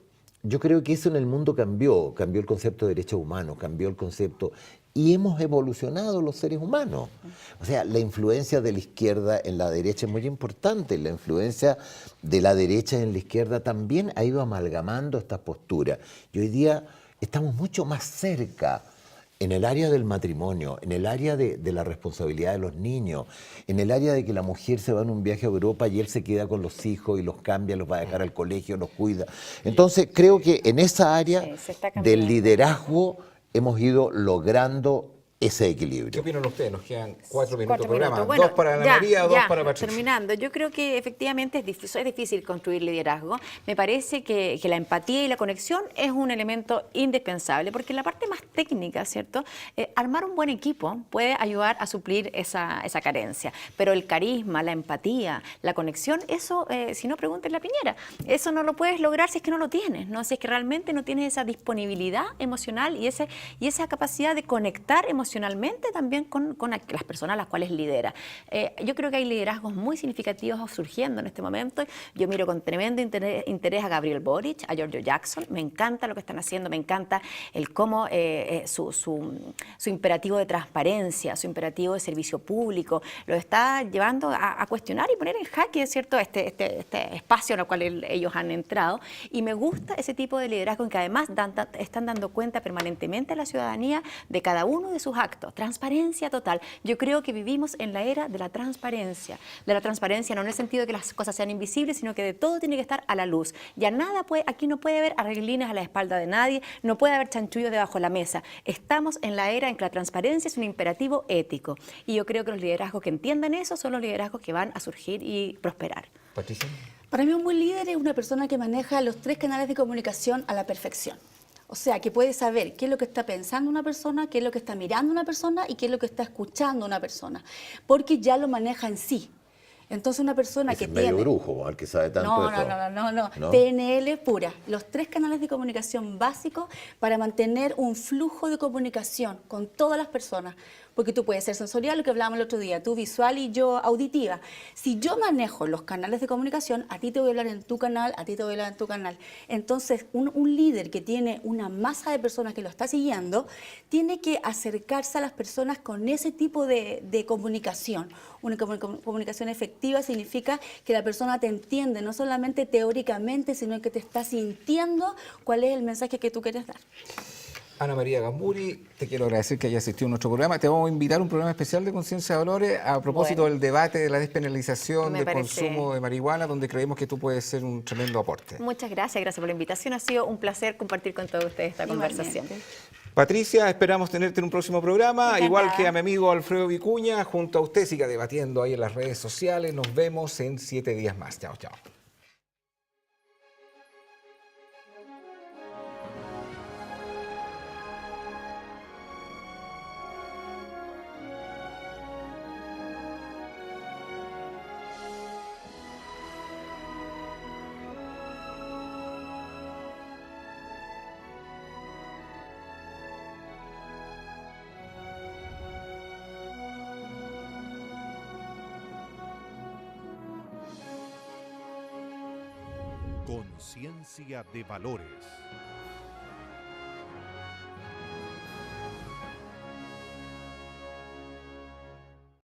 yo creo que eso en el mundo cambió el concepto de derechos humanos, cambió el concepto, y hemos evolucionado los seres humanos. O sea, la influencia de la izquierda en la derecha es muy importante, la influencia de la derecha en la izquierda también ha ido amalgamando estas posturas. Y hoy día estamos mucho más cerca en el área del matrimonio, en el área de la responsabilidad de los niños, en el área de que la mujer se va en un viaje a Europa y él se queda con los hijos y los cambia, los va a dejar al colegio, los cuida. Entonces creo que en esa área del liderazgo hemos ido logrando ese equilibrio. ¿Qué opinan ustedes? Nos quedan 4 minutos de programa. Bueno, 2 para Ana María, 2 para Patricia. Terminando, yo creo que efectivamente es difícil construir liderazgo. Me parece que la empatía y la conexión es un elemento indispensable, porque en la parte más técnica, ¿cierto? Armar un buen equipo puede ayudar a suplir esa carencia. Pero el carisma, la empatía, la conexión, eso, si no, pregúntenle a Piñera. Eso no lo puedes lograr si es que no lo tienes, ¿no? Si es que realmente no tienes esa disponibilidad emocional y esa capacidad de conectar emocionalmente también con las personas a las cuales lidera. Yo creo que hay liderazgos muy significativos surgiendo en este momento. Yo miro con tremendo interés a Gabriel Boric, a Giorgio Jackson. Me encanta lo que están haciendo, me encanta el cómo su imperativo de transparencia, su imperativo de servicio público, lo está llevando a cuestionar y poner en jaque, ¿cierto?, este espacio en el cual ellos han entrado. Y me gusta ese tipo de liderazgo en que además están dando cuenta permanentemente a la ciudadanía de cada uno de sus actos. Transparencia total. Yo creo que vivimos en la era de la transparencia. De la transparencia no en el sentido de que las cosas sean invisibles, sino que de todo tiene que estar a la luz. Ya nada aquí no puede haber arreglines a la espalda de nadie, no puede haber chanchullos debajo de la mesa. Estamos en la era en que la transparencia es un imperativo ético. Y yo creo que los liderazgos que entiendan eso son los liderazgos que van a surgir y prosperar. Patricia. Para mí un buen líder es una persona que maneja los 3 canales de comunicación a la perfección. O sea, que puede saber qué es lo que está pensando una persona, qué es lo que está mirando una persona y qué es lo que está escuchando una persona, porque ya lo maneja en sí. Entonces una persona que es tiene... medio brujo, al que sabe tanto de todo. No. PNL pura. Los 3 canales de comunicación básicos para mantener un flujo de comunicación con todas las personas. Porque tú puedes ser sensorial, lo que hablábamos el otro día, tú visual y yo auditiva. Si yo manejo los canales de comunicación, a ti te voy a hablar en tu canal, a ti te voy a hablar en tu canal. Entonces, un líder que tiene una masa de personas que lo está siguiendo, tiene que acercarse a las personas con ese tipo de comunicación. Una comunicación efectiva significa que la persona te entiende, no solamente teóricamente, sino que te está sintiendo cuál es el mensaje que tú quieres dar. Ana María Gamburi, te quiero agradecer que hayas asistido a nuestro programa. Te vamos a invitar a un programa especial de Conciencia de Valores a propósito del debate de la despenalización del consumo de marihuana, donde creemos que tú puedes ser un tremendo aporte. Muchas gracias por la invitación. Ha sido un placer compartir con todos ustedes esta conversación. Patricia, esperamos tenerte en un próximo programa, igual que a mi amigo Alfredo Vicuña. Junto a usted, siga debatiendo ahí en las redes sociales. Nos vemos en 7 días más. Chao, chao. Conciencia de Valores.